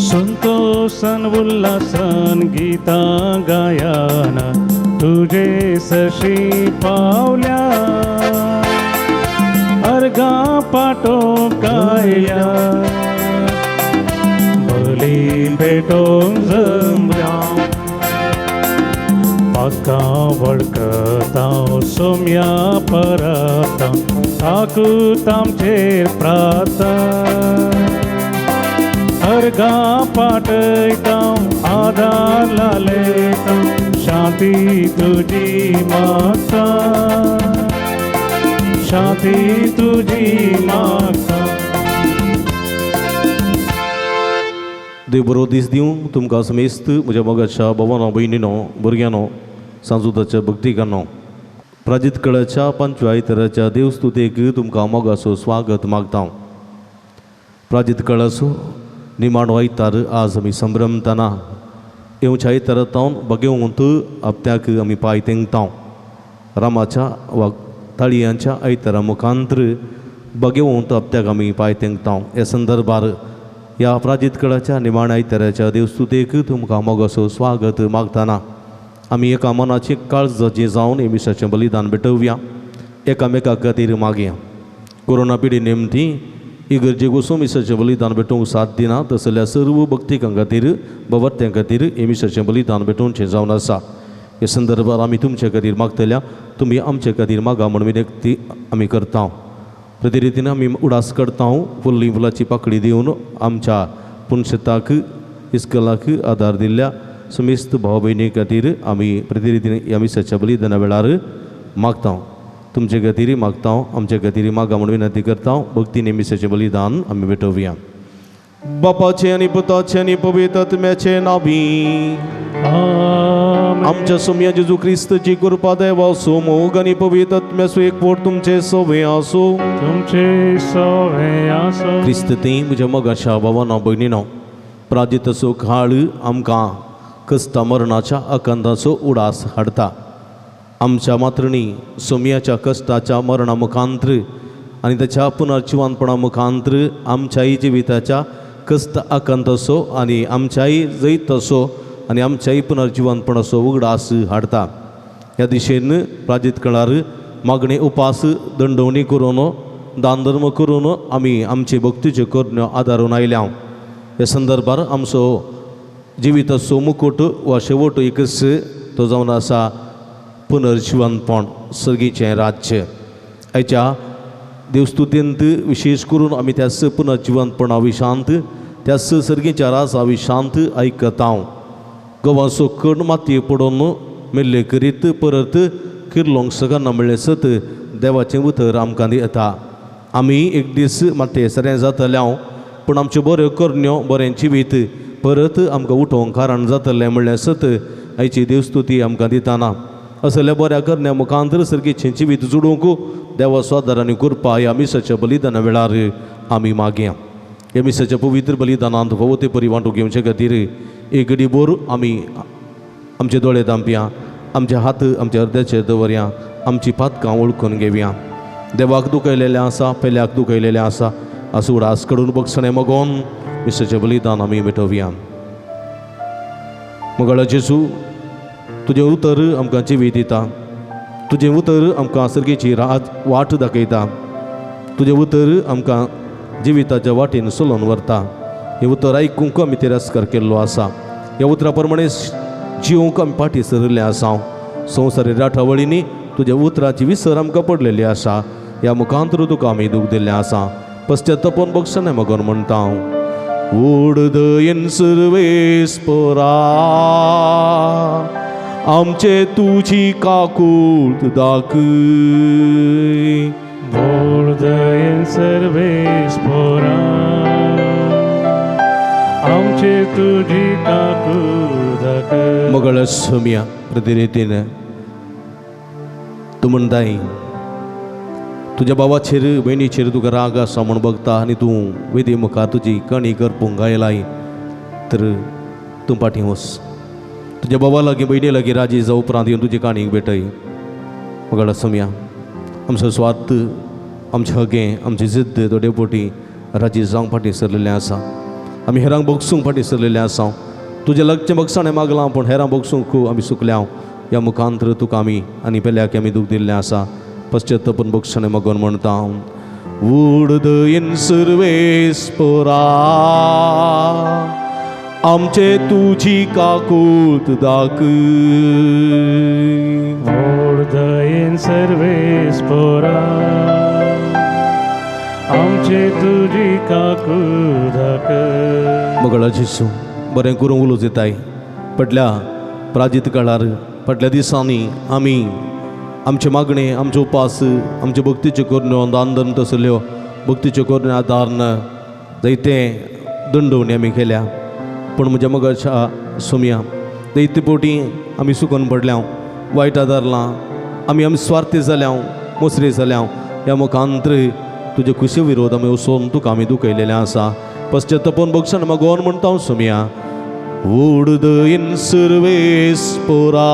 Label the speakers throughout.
Speaker 1: संतोषन उल्हासन गीता गायन तुझे सशी पावल्या अर्गा पाटो कायल्या बली भेटो जमल्या पाका वळखता सोम्या परता ताकू तामचेर प्राता अर्गा पाटयता आधार लालेता शांती तुझी मागता शांती तुझी मागता.
Speaker 2: देव बरो दीस दिवं तुमकां समेस्त म्हज्या मोगाच्या भवानो भयणीनो भुरग्यानो सांजुताच्या भक्तिकानो प्राजीत कळाच्या 5व्या आयताराच्या देवस्तुतेक तुमकां मोगाचो स्वागत मागता. प्राजीत कळाचो निमाणो आयतार आज आमी संभ्रमतना येवच्या आयतारांत बगेवंत हप्त्याक आमी पांय तेंगता. रामाच्या वा ताळयांच्या आयतारा मुखांतर बगेवंत हप्त्याक आमी पांय तेंगता. ह्या संदर्भार ह्या प्राजीत कळाच्या निमाण्या आयताराच्या देवस्तुतेक तुमकां मोगाचो स्वागत मागतना आमी एका मनाची काळजाची जावन एमिसाचें बलिदान भेटोवया, एकामेका खातीर मागया. कोरोना पिडी निमती इगर्जेक वचून मिसाचें बलिदान भेटोवंक साथ दिना, तसल्या सर्व भक्तिकां खातीर भवत्यां खातीर एमिसाचें बलिदान भेटोवचें जावन आसा. हे संदर्भात आमी तुमचे खातीर मागतल्या, तुमी आमचे खातीर मागा म्हण विनंती आमी करता. प्रति रितीन आमी उडास करता फुल्ली फुलाची पाकळी दिवन आमच्या पुणशताक इस्कलाक आदार दिल्ल्या समेस्त भाव भयणी खातीर आमी प्रति रितीन ह्या मिसाच्या बलिदाना वेळार मागता. तुमचे खातीर मागता, आमचे खातीर मागा म्हण विनंती करता. भक्तीने मिसाचें बलिदान आमी भेटोवया. बापाचे आनी पुताचे आनी पवित्र आत्म्याचे नावी आमच्या सोम्या जेजू क्रिस्तची कृपा देवा असो, मोग आनी पवित्र आत्म्याचो एकवट तुमचे सवे आसो.
Speaker 1: तुमचे सवे आसो.
Speaker 2: क्रिस्त ते म्हज्या मोगाच्या भावानो भयणीनो प्राजिताचो काळ आमकां कस्ता मरणाच्या आकांताचो उडास हाडटा. आमच्या मातृणी सोम्याच्या कश्टाच्या मरणा मुखांतर आनी त्याच्या पुनर्जिवानपणा मुखांतर आमच्याही जिविताच्या कस्त आकांताचो आनी आमच्याही जैताचो आनी आमच्याही पुनर्जिवानपणाचो उगडास हाडटा. ह्या दिशेन प्राजीत काळार मागणे उपास दंडवणी करून दान धर्म करून आमी आमचे भक्तीच्यो करण्यो आदारून आयल्या. ह्या संदर्भार आमचो जिविताचो मुकुट वा शेवट एकच तो जावन आसा पुनर्जिवानपण, सर्गीचें राज्य. हाच्या देवस्तुतेंत विशेष करून आमी त्याच पुनर्जिवानपणा विशांत त्याच सर्गीच्या राजा विशांत आयकता. गवाचो कण मातये पडोवन मेल्ले करीत परत किर्लोंक सगळ्यांना म्हणलें सत देवाचें उतर आमकां येता. आमी एक दीस मातये सरें जातल्या पूण आमच्यो बऱ्यो करण्यो बरें जिवीत परत आमकां उठोवंक कारण जातलें म्हणलें सत आयची देवस्तुती आमकां दितना असल्या बऱ्या करण्या मुखांतर सर्गीचें जिवीत जोडूंक देवा स्वादार आनी कृपा ह्या मिसाच्या बलिदाना वेळार आमी मागया. ह्या मिसाच्या पवित्र बलिदानांत भोवते परी वांटून घेवचे खातीर एक घडीभर आमी आमचे दोळे धांपया, आमचे हात आमच्या हृदयाचेर दवरया, आमची पातकां वळखून घेवया. देवाक दुखयलेलें आसा, पेल्याक दुखयलेलें आसा, असो उडास कडून बक्षणे मागोवन मिसाचें बलिदान आमी भेटोवया. मोगाळ जेजू, तुजें उतर आमकां जिवीत दिता, तुजें उतर आमकां सर्गेची वाट दाखयता, तुजें उतर आमकां जिविताच्या वाटेन चलोवन व्हरता. हें उतर आयकूंक आमी तिरस्कार केल्लो आसा, ह्या उतरा प्रमाणे जिवंक आमी फाटीं सरिल्ले आसा. संवसारी राठावळींनी तुज्या उतराची विसर आमकां पडलेली आसा, ह्या मुखांतर तुका आमी दूख दिल्लें आसा. पश्चात्तापोवन बक्षणे मागोन म्हणटा, व्हड दयेन सर्वेस्परा आमचे तुजी काकूट दाखय.
Speaker 1: व्हड दयेन सर्वेस्परा आमचे आमचे तुझी काकूदक
Speaker 2: मगळ सोम्या प्रतिरीतीनं तू म्हणताय तुझ्या बाबाचेर बहिणीचेर तुका राग आसा म्हूण बघता आनी तूं वेदी मुखार तुजी कणी करपूंक आयलाय तर तूं फाटीं वच तुज्या बाबा लागीं बहिणी लागीं राजी जावं उपरांत येवन तुजी काणीक भेटय मगळ सोम्या आमचो स्वार्थ आमचें हगें आमची जिद्द थोडे पोटी राजी जावंक फाटीं सरलेलें आसा आमी हेरांक बोगसूंक फाटीं सरलेले आसा तुजें लागचें बगसाणें मागलां पूण हेरांक बोगसूंक आमी सुकल्या ह्या मुखांतर तुका आमी आनी पेल्याक आमी दूख दिल्लें आसा पश्चात्तापून बगसाणें मागोन म्हणटा उडदयेन सर्वेस्परा आमचे तुजी काकूत दाखय
Speaker 1: दयेन सर्वेस्परा आमचे तुझी काकूदक
Speaker 2: मगळा जिसू बरें करूंक उलोवंक येताय फाटल्या प्राजीत काळार फाटल्या दिसांनी आमी आमचे मागणे आमचे उपास आमचे भक्तीच्यो करणो दान धर्म तसल्यो भक्तीच्यो करणो आदारण जायते दंडवणी आमी केल्या पूण म्हज्या मगाच्या सोम्या जायते पोटी आमी सुकून पडल्या वायट आदारलां आमी स्वार्थी जाल्या मोसरे जाल्या ह्या मुखांतर तुजे खुशी विरोध आमी वचोन तुका आमी दुखयलेलें आसा पश्चात्तापून बगसाण मागोन म्हणटा सोम्या उडदयेन सर्वेस्परा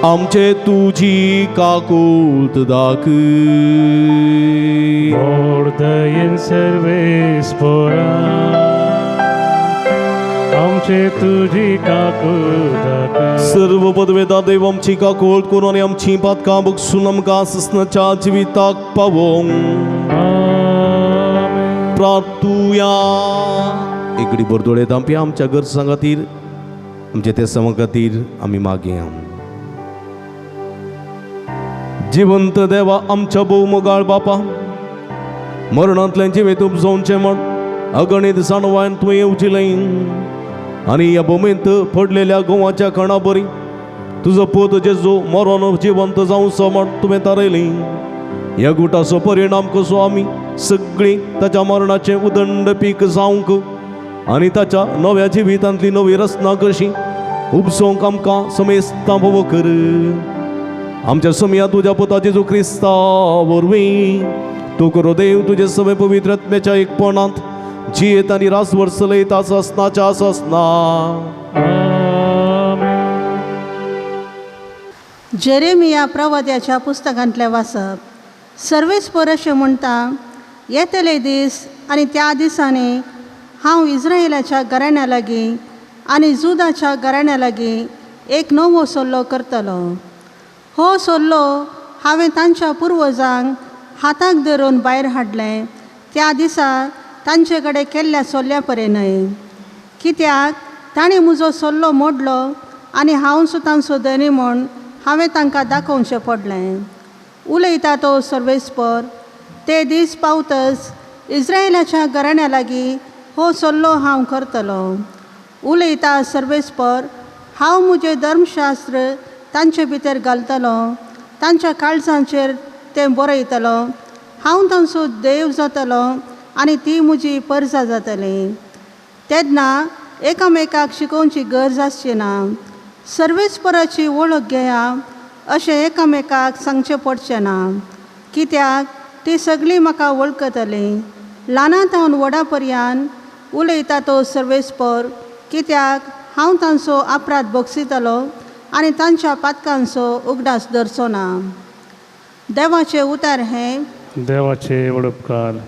Speaker 2: आमचे तुझी काकूत दाखय
Speaker 1: दयेन सर्वेस्परा आमचे तुझी काकूदक
Speaker 2: सर्व पदवेदा देव आमची काकूळ करून आनी आमची पातकां बगसून आमकां ससनाच्या जिविताक पावोंक प्रार्थुया एकडी बरदोळे तांपी आमच्या गरजां खातीर आमचे ते समा खातीर आमी मागया जिवंत देवा आमच्या भोव मोगाळ बापा मरणांतल्यान जिवेत उपजोवचें म्हण अगणित जाणवान तुवें येवजिलें आनी ह्या भुमींत पडलेल्या गोवाच्या कणा बरी तुजो पोत जेजू मरोन जिवंत जावचो म्हण तुवें थारयलें ह्या गुटाचो परिणाम कसो आमी सगळीं ताच्या मरणाचें उदंड पीक जावंक आनी ताच्या नव्या जिवितांतली नवी रचना कशी उपसोवंक आमकां समेस्तां फोव कर आमच्या सोम्या तुज्या पुता जेजू क्रिस्ता वरवीं तूं करो देव तुजे सवे पवित्र आत्म्याच्या एकपणांत जियेत आनी रासवर चलयत आसनाच्या आसना
Speaker 3: जेरेमिया प्रवाद्याच्या पुस्तकांतलें वाचप सर्वेस्पर अशें म्हणटा येतले दीस आनी त्या दिसांनी हांव इस्रायेलाच्या घराण्या लागीं आनी जुदाच्या घराण्या लागीं एक नवो सल्लो करतलो हो सल्लो हांवें तांच्या पुर्वजांक हाताक धरून भायर हाडलें त्या दिसा तांचे कडेन केल्ल्या सल्ल्या परेन न्हय कित्याक ताणें म्हजो सल्लो मोडलो आनी हांव सुतांचो धनी म्हूण हांवें तांकां दाखोवचें पडलें उलयता तो सर्वेस्पर ते दीस पावतच इस्रायेलाच्या घराण्या लागीं हो सल्लो हांव करतलो उलयता सर्वेस्पर हांव म्हजें धर्मशास्त्र तांचे भितर घालतलो तांच्या काळजांचेर तें बरयतलो हांव तांचो देव जातलो आनी ती म्हजी परजा जातली तेन्ना एकामेकाक शिकोवची गरज आसची ना सर्वेस्पराची वळख घेया अशें एकामेकाक सांगचें पडचें ना कित्याक ती सगळीं म्हाका वळखतलीं ल्हानांतावन व्हडा पर्यंत उलयता तो सर्वेस्पर कित्याक हांव तांचो अपराध बक्षितलो आनी तांच्या पातकांचो उगडास धरचो ना देवाचें उतार हें
Speaker 1: देवाचे वडपकार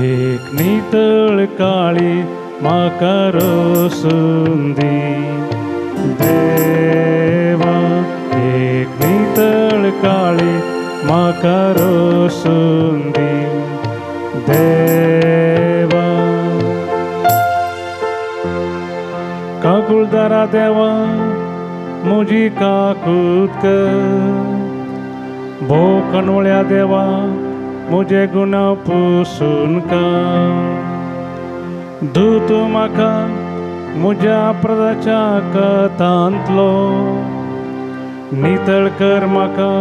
Speaker 1: एक नितळ काळी म्हाका रोसून दी देवा एक नितळ काळी म्हाका रोसून दी देवा काकुळदारा देवा म्हजी काकूत कर भोव कनवळ्या देवा म्हजे गुन्हा पुसून काड धू तूं म्हाका म्हज्या प्रदाच्या कथांतलो नितळ कर म्हाका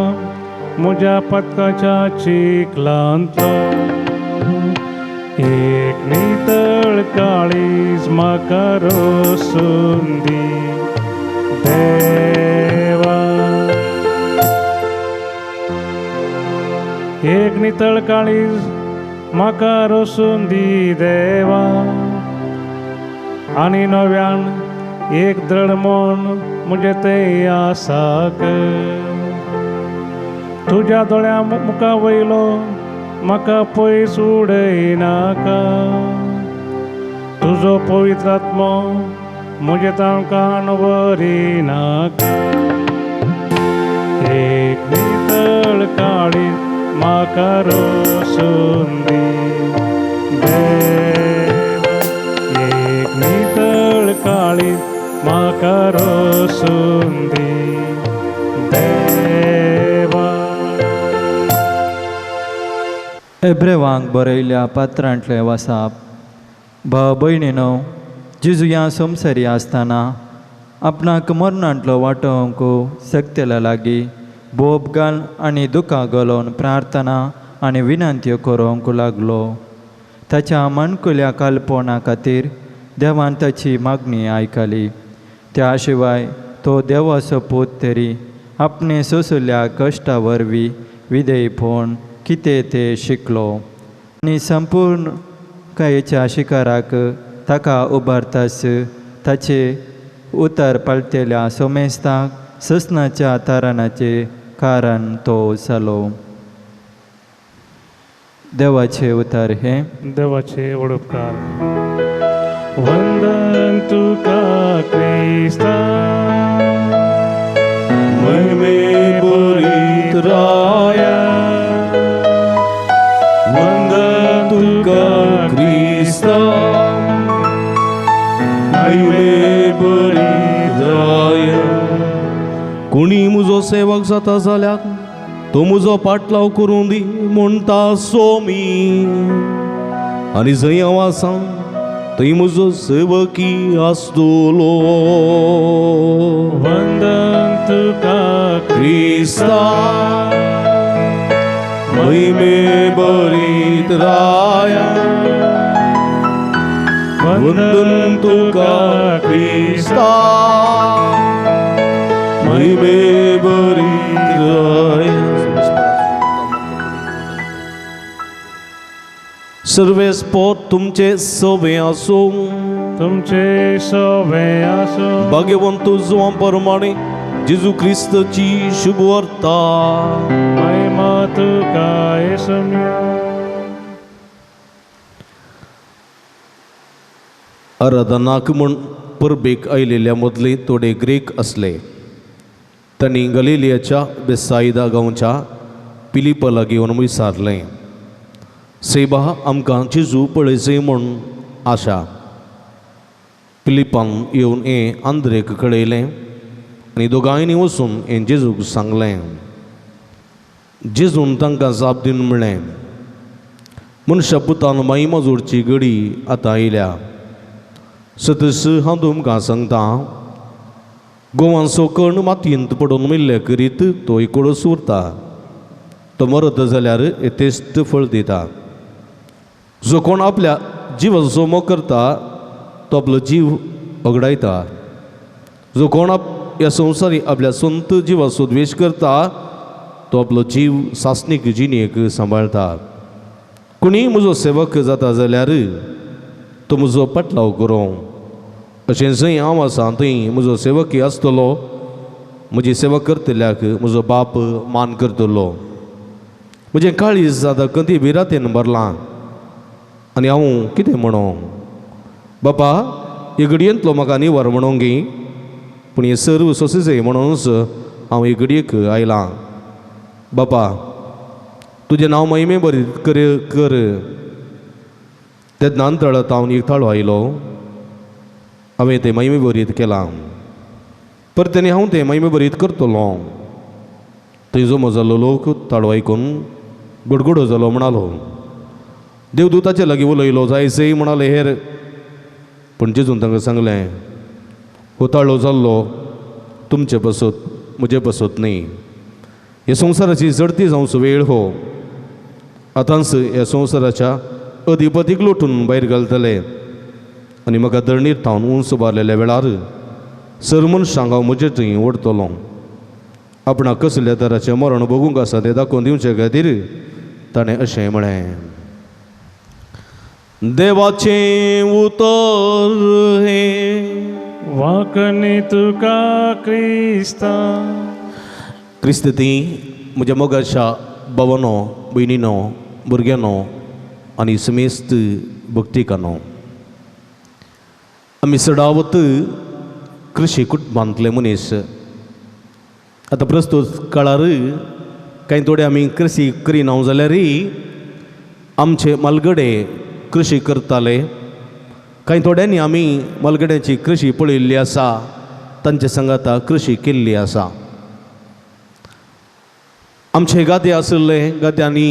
Speaker 1: म्हज्या पथकाच्या चिखलांतलो एक नितळ काळीज म्हाका रोसून दी देवा एक नितळ काळीज म्हाका रोसून दी देवा आनी नव्यान एक दृढ मन म्हजे ते आसाक तुज्या दोळ्या मुखा वयलो म्हाका पयस उडयनाका तुजो पवित्र आत्मो म्हजे तांकां वरिनाका एक नितळ काळी म्हाका रोसून दी देवा एक नितळ काळी म्हाका रोसून दी देवा.
Speaker 4: एब्रेवांक बरयल्या पात्रांतले वासाप. भाव भयणीनो, जेजू ह्या संवसारी आसतना आपणाक मरणांतलो वांटोवंक सक्तेला लागीं बोब घाल आनी दुखां घालून प्रार्थना आनी विनंत्यो करूंक लागलो. ताच्या मणकुल्या कालपणा खातीर देवान ताची मागणी आयकली. त्या शिवाय तो देवाचो पूत तरी आपणे सोंसल्या कश्टा वरवीं विधेयपण कितें तें शिकलो आनी संपूर्ण कायेच्या शिकाराक ताका उबारतास ताचे उतर पळतेल्या सोमेस्ताक ससनाच्या तारणाचे कारण तो जालो. देवाचे उतर हे.
Speaker 1: देवाचे वडपकार. वंदन तुका क्रिस्ता महिमे बरीत राया वंदन तुका क्रिस्ता महिमे बरीत राया.
Speaker 2: कोणी म्हजो सेवक जाता जाल्यार तो म्हजो पाटलाव करूं दी म्हणटा सोमी आनी जंय हांव आसां थंय म्हजो सेवकी आसतलो.
Speaker 1: वंदन तुका
Speaker 2: क्रिस्ता महिमे बरीत राया वंदन तुका क्रिस्ता महिमे बरीत राया. सर्वे स्पोत तुमचे सवे आसो.
Speaker 1: तुमचे सवे आसो.
Speaker 2: भाग्यवंत जुवा प्रमाणे जेजू क्रिस्ताची शुभ वार्ता.
Speaker 1: महिमा तुका येसुन्या.
Speaker 2: आराधनाक म्हण परबेक आयलेल्या मदले थोडे ग्रेक असले. तांणी गलिलियाच्या बेसायदा गांवच्या पिलिपा लागीं येवन विचारलें, सेबा आमकां जेजू पळयचें म्हूण आशा. पिलिपान येवन हें आंद्रेक कळयलें आनी दोगांयनी वचून हें जेजूक सांगलें. जेजून तांकां जाप दिवन म्हणलें, मनशा पुतान महिमा जोडची घडी आतां आयल्या. सतस हांव तुमकां सांगता, गोवांचो कण मातयेंत पडून मेल्ल्या करीत तो इकडोच उरता. तो मरत जाल्यार येतेस्त फळ दिता. जो कोण आपल्या जिवाचो मोग करता तो आपलो जीव वगडायता. जो कोण ह्या संवसारी आपल्या संत जिवाचो द्वेश करता तो आपलो जीव सासणीक जिणेक सांबाळता. कोणी म्हजो सेवक जाता जाल्यार तो म्हजो पाटलाव करूं. अशें जंय हांव आसां थंय म्हजो सेवकी आसतलो. म्हजी सेवा करतल्याक म्हजो बाप मान करतलो. म्हजें काळीज आतां कधी भिरातेन भरलां आनी हांव कितें म्हणूं. बापा, हे घडयेंतलो म्हाका निवार म्हणूंक गी, पूण हे सर्व सोंसे म्हणूनच हांव हे घडयेक आयलां. बापा, तुजें नांव महिमे बरीत कर. तेन्ना तळत हांव एक थाळो आयलो. हांवें तें महिमे बरीत केलां. परतेनी हांव तें महिमे बरीत करतलो. थंय जमो जाल्लो लोक ताळो आयकून गडगडो जालो. म्हणालो, देवदूताचे लागीं उलयलो जायसय म्हणाले हेर. पूण जेजून तांकां सांगलें होताळो जाल्लो तुमचे बसत म्हजे बसत न्ही. हे संवसाराची जडती जावचो वेळ हो. आतांच ह्या संवसाराच्या अधिपतीक लोटून भायर घालतले आनी म्हाका दळणीर थावन उंच बारलेल्या वेळार सर मनशांक हांव म्हजे थंय ओडटलों. आपणाक कसल्या तराचें मरण भोगूंक आसा तें दाखोवन दिवचे खातीर ताणें अशें म्हळें. देवाचें उतर हे
Speaker 1: वाकणी तुका क्रिस्ता.
Speaker 2: क्रिस्त ती म्हज्या मोगाच्या भावानो भयणीनो भुरग्यानो आनी समेस्त भक्तिकानो. आमी सदावत कृशी कुटुंबांतले मनीस. आतां प्रस्तुत काळार कांय थोडे आमी कृशी करिना जाल्यारय आमचे मालगडे कृशी करताले. कांय थोड्यांनी आमी मालगड्यांची कृशी पळयल्ली आसा, तांचे सांगाता कृशी केल्ली आसा. आमचे गादे आसले, गाद्यांनी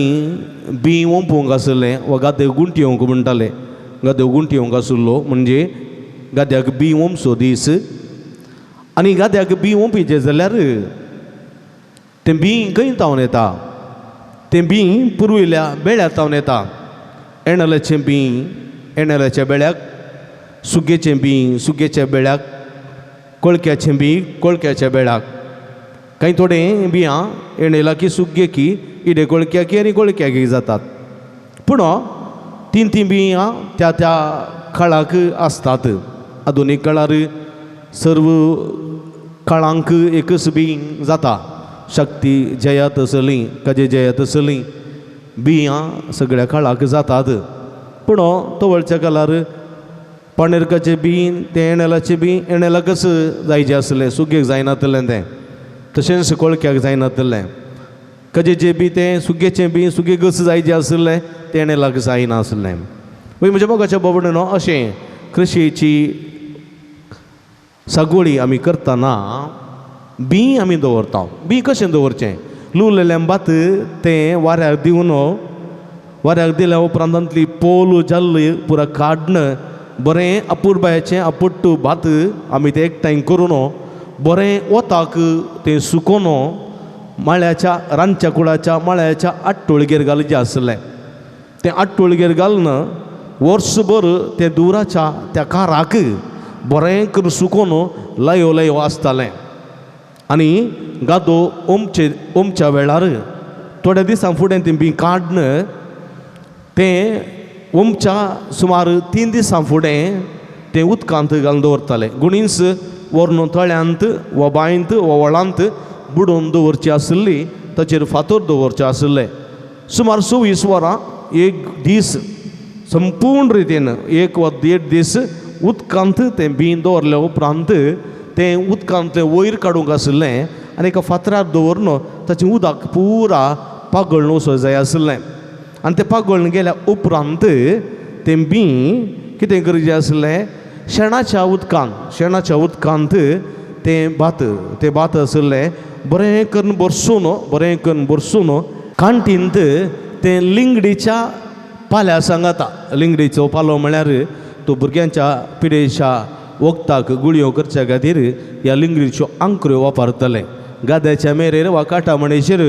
Speaker 2: बी ओंपूंक आसले वा गादे गुंठयोंक म्हणटाले. गादे गुंठयोंक आसलो म्हणजे गाद्याक बी ओंपचो दीस. आनी गाद्याक बी ओंपिचें जाल्यार तें बी खंय तावन येता? तें बी पुरविल्ल्या बेळ्या तावन येता. एणल्याचें बी एणल्याच्या बेळ्याक, सुगेचें बी सुगेच्या बेळ्याक, कोळक्याचें बी कोळक्याच्या बेळ्याक. कांय थोडे बियां एणेला की सुग्गे की इडे कोळक्याकी आनी कोळक्याकी जातात. पूण तीन बियां त्या त्या काळाक आसतात. आधुनीक काळार सर्व काळांक एकच बी जाता. शक्ती जयात असली काजे जयात असली बियां सगळ्या काळाक जातात. पूण तवळच्या काळार पाणेरकाचें बी तें एणेलाचें बी एणेलाकच जायचें आसलें, सुगेक जायनातलें तें. तशेंच कोळक्याक जायनातलें. काजेचें बी तें सुगेचें बी सुगेकच जायचें आसलें, तें एणेलाक जायनासलें. म्हणजे मोगाच्या बाबडीनो अशें कृशीची सागवडी आमी करतना बी आमी दवरता. बी कशें दवरचें? लुवलेलें भात तें वाऱ्याक दिवन वाऱ्याक दिल्या उपरांत तांतली पोल जाल्ली पुरा काडन बरें आपुरबायेचें आपुट्टू भात आमी तें एकठांय करून बरें वताक तें सुकोवन माळ्याच्या रांदच्या कुळाच्या माळ्याच्या आट्टोळगेर घालचें आसलें. तें आट्टोळगेर घालन वर्सभर तें दुराच्या त्या काराक बरें करून सुकोवन लयो आसतालें. आनी गादो ओमच्या वेळार थोड्या दिसां फुडें तें बी काडन तें ओमच्या सुमार 3 दिसां फुडें तें उदकांत घालून दवरताले. गुणीस व्हरून तळ्यांत वा बांयंत वा व्हळांत बुडोवन दवरची आसली, ताचेर फातर दवरचें आसलें. सुमार 24 वरां एक दीस संपूर्ण रितीन 1 वा 1.5 दीस उदकांत तें बी दवरल्या उपरांत तें उदकांत तें वयर काडूंक आसलें आनी एका फातरार दवरून ताचें उदक पुरा पागळून वचूंक जाय आसलें. आनी तें पागळून गेल्या उपरांत तें बी कितें करचें आसलें? शेणाच्या उदकांत तें भात आसलें बरें करून बरसून कांटींत तें लिंगडीच्या पाल्या सांगाता. लिंगडीचो पालो म्हळ्यार तो भुरग्यांच्या पिडेच्या वखदाक गुळयो करच्या खातीर ह्या लिंगडीच्यो आंकऱ्यो वापरतले. गाद्याच्या मेरेर वा काटामणेचेर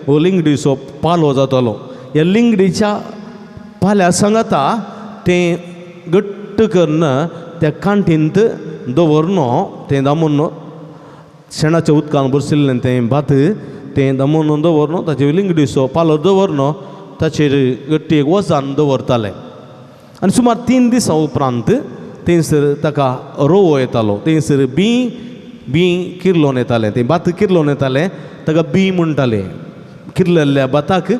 Speaker 2: हो लिंगडीचो पालो जातालो. ह्या लिंगडीच्या पाल्या सांगाता तें घट्ट करून त्या कांटींत दवरून तें दामून शेणाच्या उदकान बरसिल्लें तें भात तें दामून दवरून ताचेर लिंगडीचो पालो दवरून ताचेर गट्टी वजान दवरताले. आनी सुमार 3 दिसां उपरांत थंयसर ताका रोवो येतालो. थंयसर बी किर्लोवन येतालें. तें भात किर्लोवन येतालें ताका बी म्हणटाले. किर्लल्ल्या भाताक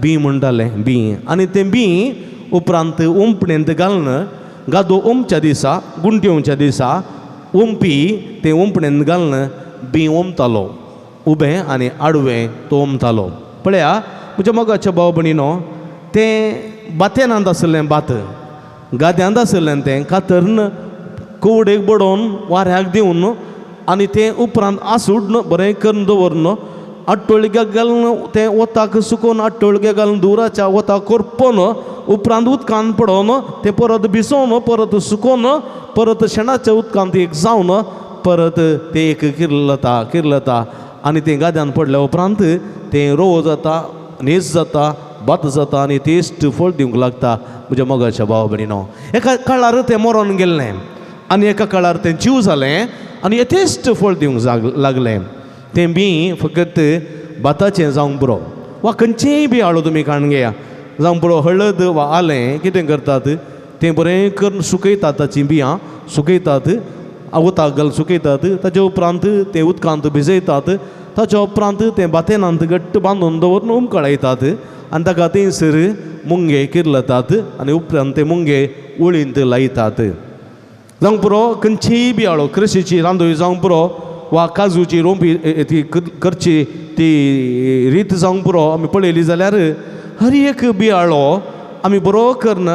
Speaker 2: बी म्हणटाले बी. आनी तें बी उपरांत ओंपणेंत घालून गादो ओंपच्या दिसा गुंठयोवच्या दिसा ओंपी तें ओंपणेंत घालून बी ओंपतालो. उबें आनी आडवें तो ओंपतालो. पळया म्हज्या मोगाच्या भाव भयणीनो, तें बातेनांत आसलें भात गाद्यांत आसलें तें कातरन कवडेक बडोवन वाऱ्याक दिवन आनी तें उपरांत आसूड बरें करून दवरून आठवळग्याक घालून तें वताक सुकोवन आठवळग्याक घालून दुराच्या वताक करपून उपरांत उदकांत पडोवन तें परत भिजोवन परत सुकोवन परत शेणाच्या उदकांत एक जावन परत तें एक किर्लता आनी तें गाद्यान पडल्या उपरांत तें रोव जाता न्हेस जाता भात जाता आनी टेस्ट फळ दिवंक लागता म्हज्या मोगाच्या भाव भयणीनो. एका काळार तें मरोन गेल्लें आनी एका काळार तें जीव जालें आनी यथेश्ट फळ दिवंक लागलें. तें बी फकत भाताचें जावंक पुरो वा खंयचेंय बी हाडून तुमी काण घेया जावंक पुरो हळद वा आलें कितें करतात तें बरें करून सुकयतात ताचीं बियां सुकयतात उदकाक घालून सुकयतात ताचे उपरांत तें उदकांत भिजयतात ताच्या उपरांत तें बातेनांत घट्ट बांदून दवरून उमकळायतात आनी ताका थंयसर मुंगे किर्लतात आनी उपरांत ते मुंगे उळींत लायतात. जावंक पुरो खंयचीय बियाळो कृशीची रांदोळी जावंक पुरो वा काजूची रोंपी ती करची ती रीत जावंक पुरो आमी पळयली जाल्यार हर एक बियाळो आमी बरो करून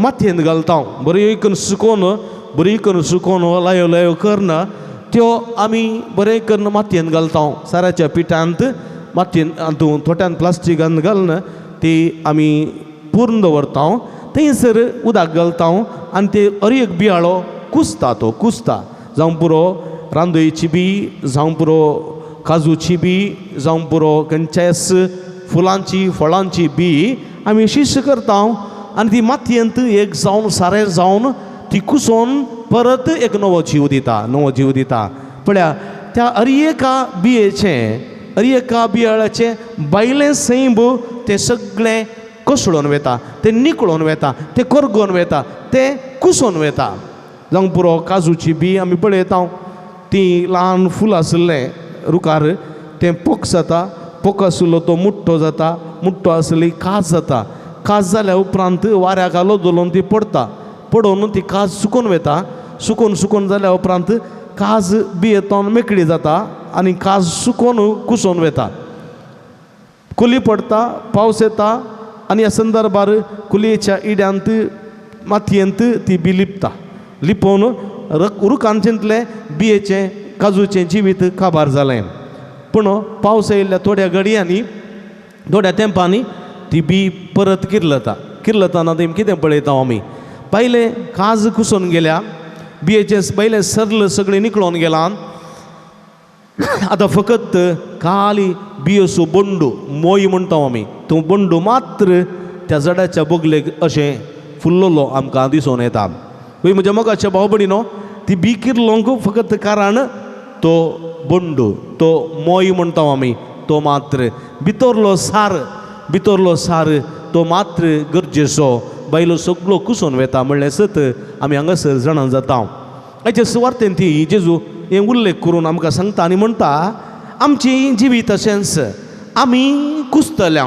Speaker 2: मातयेंत घालता बरी करून सुकोवन लायो लायो करून त्यो आमी बरें करून मातयेंत घालता साऱ्याच्या पिठांत मातयेंत हातूंत थोट्यान प्लास्टिकांत घालून ती आमी पूर्ण दवरता थंयसर उदक घालता आनी ते हर एक बियाळो कुसता जावंक पुरो रांदोळीची बी जावंक पुरो काजूची बी जावंक पुरो खंयच्याच फुलांची फळांची बी आमी शिश्य करता आनी ती मातयेंत एक जावन सारें जावन ती कुसोवन परत एक नवो जीव दिता पळया त्या हर एका बियाळाचें बायलें सैब तें सगळें कसळोन वता तें निकळोन वता तें करगोन वता तें कुसोन वता. जावंक पुरो काजूची बी आमी पळयता ती ल्हान फूल आसलें रुखार तें पोक जाता पोक आसलो तो मुठ्ठो जाता मुठ्ठो आसली काज जाता काज जाल्या उपरांत वाऱ्याक घालो दवरून ती पडोवन ती काज सुकोवन वता सुकोवन जाल्या उपरांत काज बियेतोन मेकळी जाता आनी काज सुकोवन कुसोवन वता. कुली पडटा पावस येता आनी ह्या संदर्भार कुलयेच्या इड्यांत मातयेंत ती बी लिपोवन रुखांतले बियेचें काजूचें जिवीत काबार जालें. पूण पावस येयल्ल्या थोड्या घडयांनी थोड्या तेंपांनी ती बी परत किर्लताना तें कितें पळयता आमी पयलें काज कुसोन गेल्या बियेचें पयलें सरल सगळें निकळोन गेलां आतां फकत खाली बियोसो बंडू मोय म्हणटा आमी तो बंडू मात्र त्या झाडाच्या बोगलेक अशें फुल्लोलो आमकां दिसून येता. म्हज्या मोगाच्या भाव भयणीनो ती बी किर्लोंक फकत कारण तो बंडू तो मोय म्हणटा आमी तो मात्र भितरलो सार तो मात्र गरजेचो बायलो सगळो कुसोन वता म्हणलें सत आमी हांगासर जाणां जाता. हेचे सुवार्थेन ती जेजू हें उल्लेख करून आमकां सांगता आनी म्हणटा आमची जिवीत अशेंच आमी कुसतल्या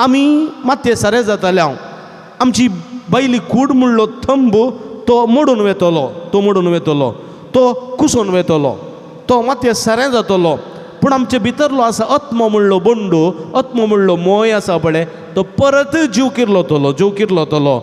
Speaker 2: आमी मातये सारें जातल्या आमची बायली कूड म्हणलो थंब तो मोडून वेतलो तो कुसोन वेतलो तो मातये सारें जातलो. पूण आमचे भितरलो आसा आत्मो म्हणलो बंडू आत्मो म्हणलो मोय आसा पळय तो परत जीव किर्लोतलो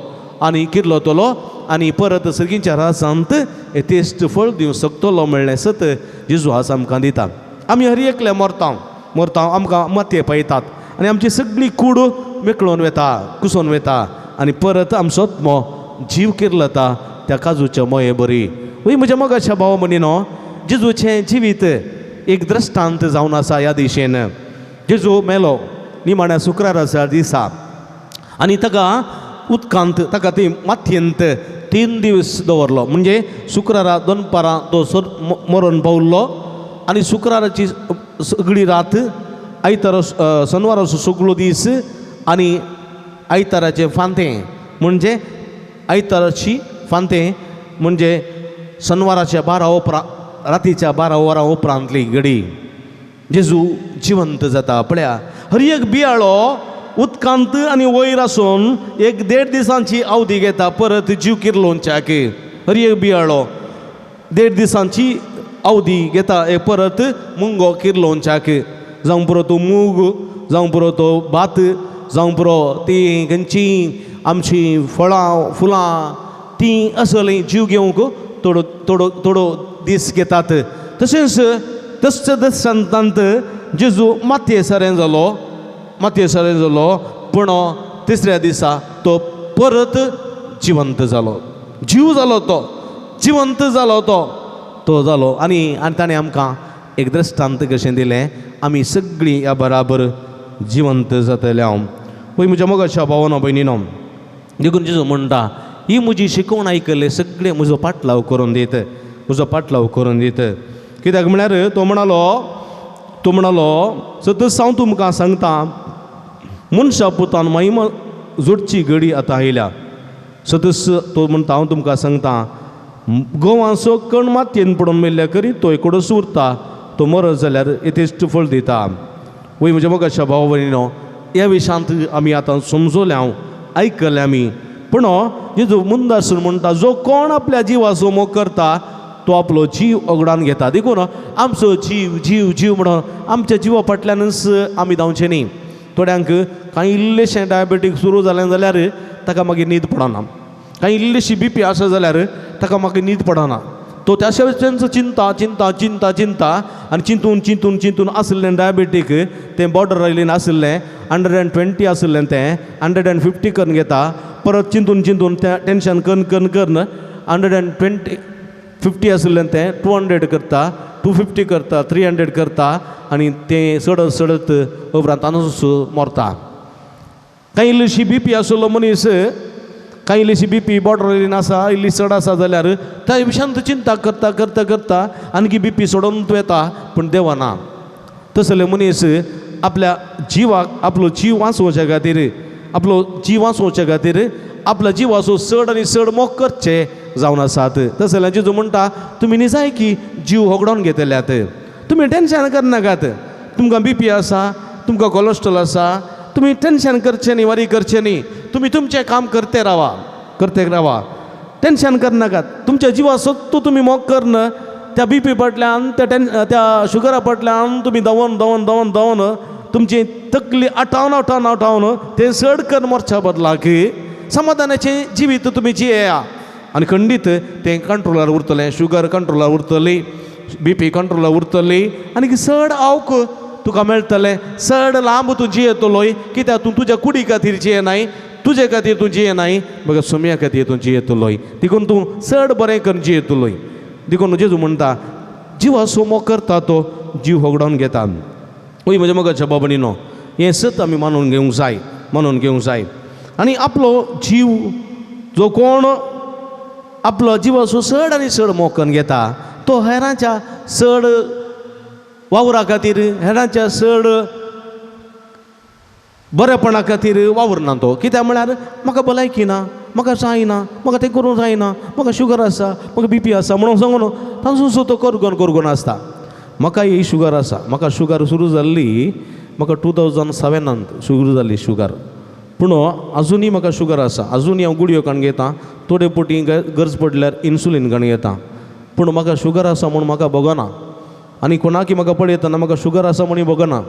Speaker 2: आनी परत सर्गींच्या रासांत यथेश्ट फळ दिवंक शकतलो म्हणलें सत जेजू आसा आमकां दिता. आमी हर एकले मरता आमकां मातये पळयतात आनी आमची सगळी कूड मेकळोन वेता कुसोन वेता आनी परत आमचो आत्मो जीव किर्लता त्या काजूच्या मोये बरी. म्हज्या मोगाच्या भाव भयणीनो जेजूचें जिवीत एक दृश्टांत जावन आसा ह्या दिशेन. जेजू मेलो निमाण्या शुक्राराच्या दिसा आनी ताका उदकांत ताका ती मातयेंत 3 दीस दवरलो म्हणजे शुक्रारा दनपारां तो मरून पावल्लो आनी शुक्राराची सगळी रात आयतारा शेनवाराचो सगळो दीस आनी आयताराचें फांतें म्हणजे आयताराची फांतें म्हणजे शेनवाराच्या 12 उपरांत रातीच्या 12 वरां उपरांतली घडी जेजू जिवंत जाता. पळया हर एक बियाळो उदकांत आनी वयर आसून 1.5 दिसांची अवधी घेता परत जीव किर्लोवच्याक. हर एक बियाळो 1.5 दिसांची अवधी घेता परत मुंगो किर्लोवच्याक. जावं पुरो तो मूग जावं पुरो तो भात जावं पुरो ती खंयची आमची फळां फुलां ती असली जीव घेवंक थोडो दीस घेतात. तशेंच तशें संतांत जेजू मातये सारें जालो पूण तिसऱ्या दिसा तो परत जिवंत जालो जीव जालो तो जिवंत जालो तो जालो आनी ताणें आमकां एक दृश्टांत कशें दिलें आमी सगळीं ह्या बराबर जिवंत जातले हांव पळय म्हज्या मोगाच्या भावानो भयणीनो देखून जेजू म्हणटा ही म्हजी शिकवण आयकले सगळे म्हजो पाटलाव करून दित कित्याक म्हळ्यार तो म्हणलो सतत हांव तुमकां सांगता मनशा पुतान महिमा जोडची घडी आतां आयल्या सतत तो म्हणटा हांव तुमकां सांगता गोवाचो कण मातयेन पडून मेल्ल्या करी तो एकडोच उरता तो मरत जाल्यार येतेश्ट फळ दिता वय म्हज्या मोगाच्या भाव भयणीनो ह्या विशयांत आमी आतां समजोले हांव आयकले आमी पूण जेजू मुंदासून म्हणटा जो कोण आपल्या जिवाचो मोग करता तो आपलो जीव ओगडान घेता देखून आमचो जीव म्हणून आमच्या जिवा फाटल्यानच आमी धांवचे न्ही थोड्यांक कांय इल्लेशें डायबेटीक सुरू जालें जाल्यार ताका मागीर न्हीद पडना कांय इल्लीशी BP आसा जाल्यार ताका मागीर न्हीद पडना तो त्याच्या वेळेस चिंता आनी चिंतून आसलें डायबेटीक तें बॉर्डर आयलेन आसलें 120 आसलें तें 150 करून घेता परत चिंतून तें टेंशन करून 150 आसलें तें 200 करता 250 करता 300 करता आनी तें सडत उपरांत तानूच मरता कांय इल्लीशी BP आसलो मनीस कांय इल्लीशी BP बॉर्डर येयलीन आसा इल्ली चड आसा जाल्यार त्या विशयांत चिंता करता आनकी BP सोडून येता पूण देवाना तसले मनीस आपल्या जिवाक आपलो जीव वाचोवच्या खातीर आपल्या जिवाचो चड आनी चड मोग करचे जावन आसात तसले जेजू म्हणटा तुमी न्ही जाय की जीव होगडोन घेतल्यात तुमी टेंशन करनाकात तुमकां BP आसा तुमकां कोलेस्ट्रॉल आसा तुमी टेंशन करचें न्ही वरी करचें न्ही तुमी तुमचें काम करते रावा टेंशन करनाकात तुमच्या जिवाचो तुमी मोग करना त्या BP फाटल्यान त्या शुगरा फाटल्यान तुमी धांवन तुमची तकली आठावन तें चड कर मरच्या बदलाक समाधानाचें जिवीत तुमी जियेया आनी खंडीत तें कंट्रोलार उरतलें शुगर कंट्रोलार उरतली BP कंट्रोलार उरतली आनी चड आवक तुका मेळटलें चड लांब तूं जियेतलोय कित्याक तूं तुज्या कुडी खातीर जियेनाय तुजे खातीर तूं जियेनाय बघा सुम्या खातीर तूं जियेतलोय देखून तूं चड बरें करून जियेतलोय देखून जेजू म्हणटा जिवाचो मोग करता तो जीव होगडोन घेता वय म्हज्या मोगाच्या बाबणीनो हें सत आमी मानून घेवंक जाय आनी आपलो जीव जो कोण आपलो जिवाचो चड आनी चड मोग करून घेता तो हेरांच्या चड वावरा खातीर हेरांच्या चड बरेपणा खातीर वावरना तो कित्याक म्हळ्यार म्हाका भलायकी ना म्हाका जायना म्हाका तें करूंक जायना म्हाका शुगर आसा म्हाका BP आसा म्हणून सांगून ताजो तो करगोन आसता म्हाका ही शुगर आसा म्हाका शुगर सुरू जाल्ली म्हाका 2007 सुरू जाल्ली शुगर पूण आजुनूय म्हाका शुगर आसा आजुनूय हांव गुडयो काण घेता थोडे पोटी गरज पडल्यार इन्सुलीन काण घेता पूण म्हाका शुगर आसा म्हूण म्हाका बगना आनी कोणाकी म्हाका पळयतना म्हाका शुगर आसा म्हूण बगना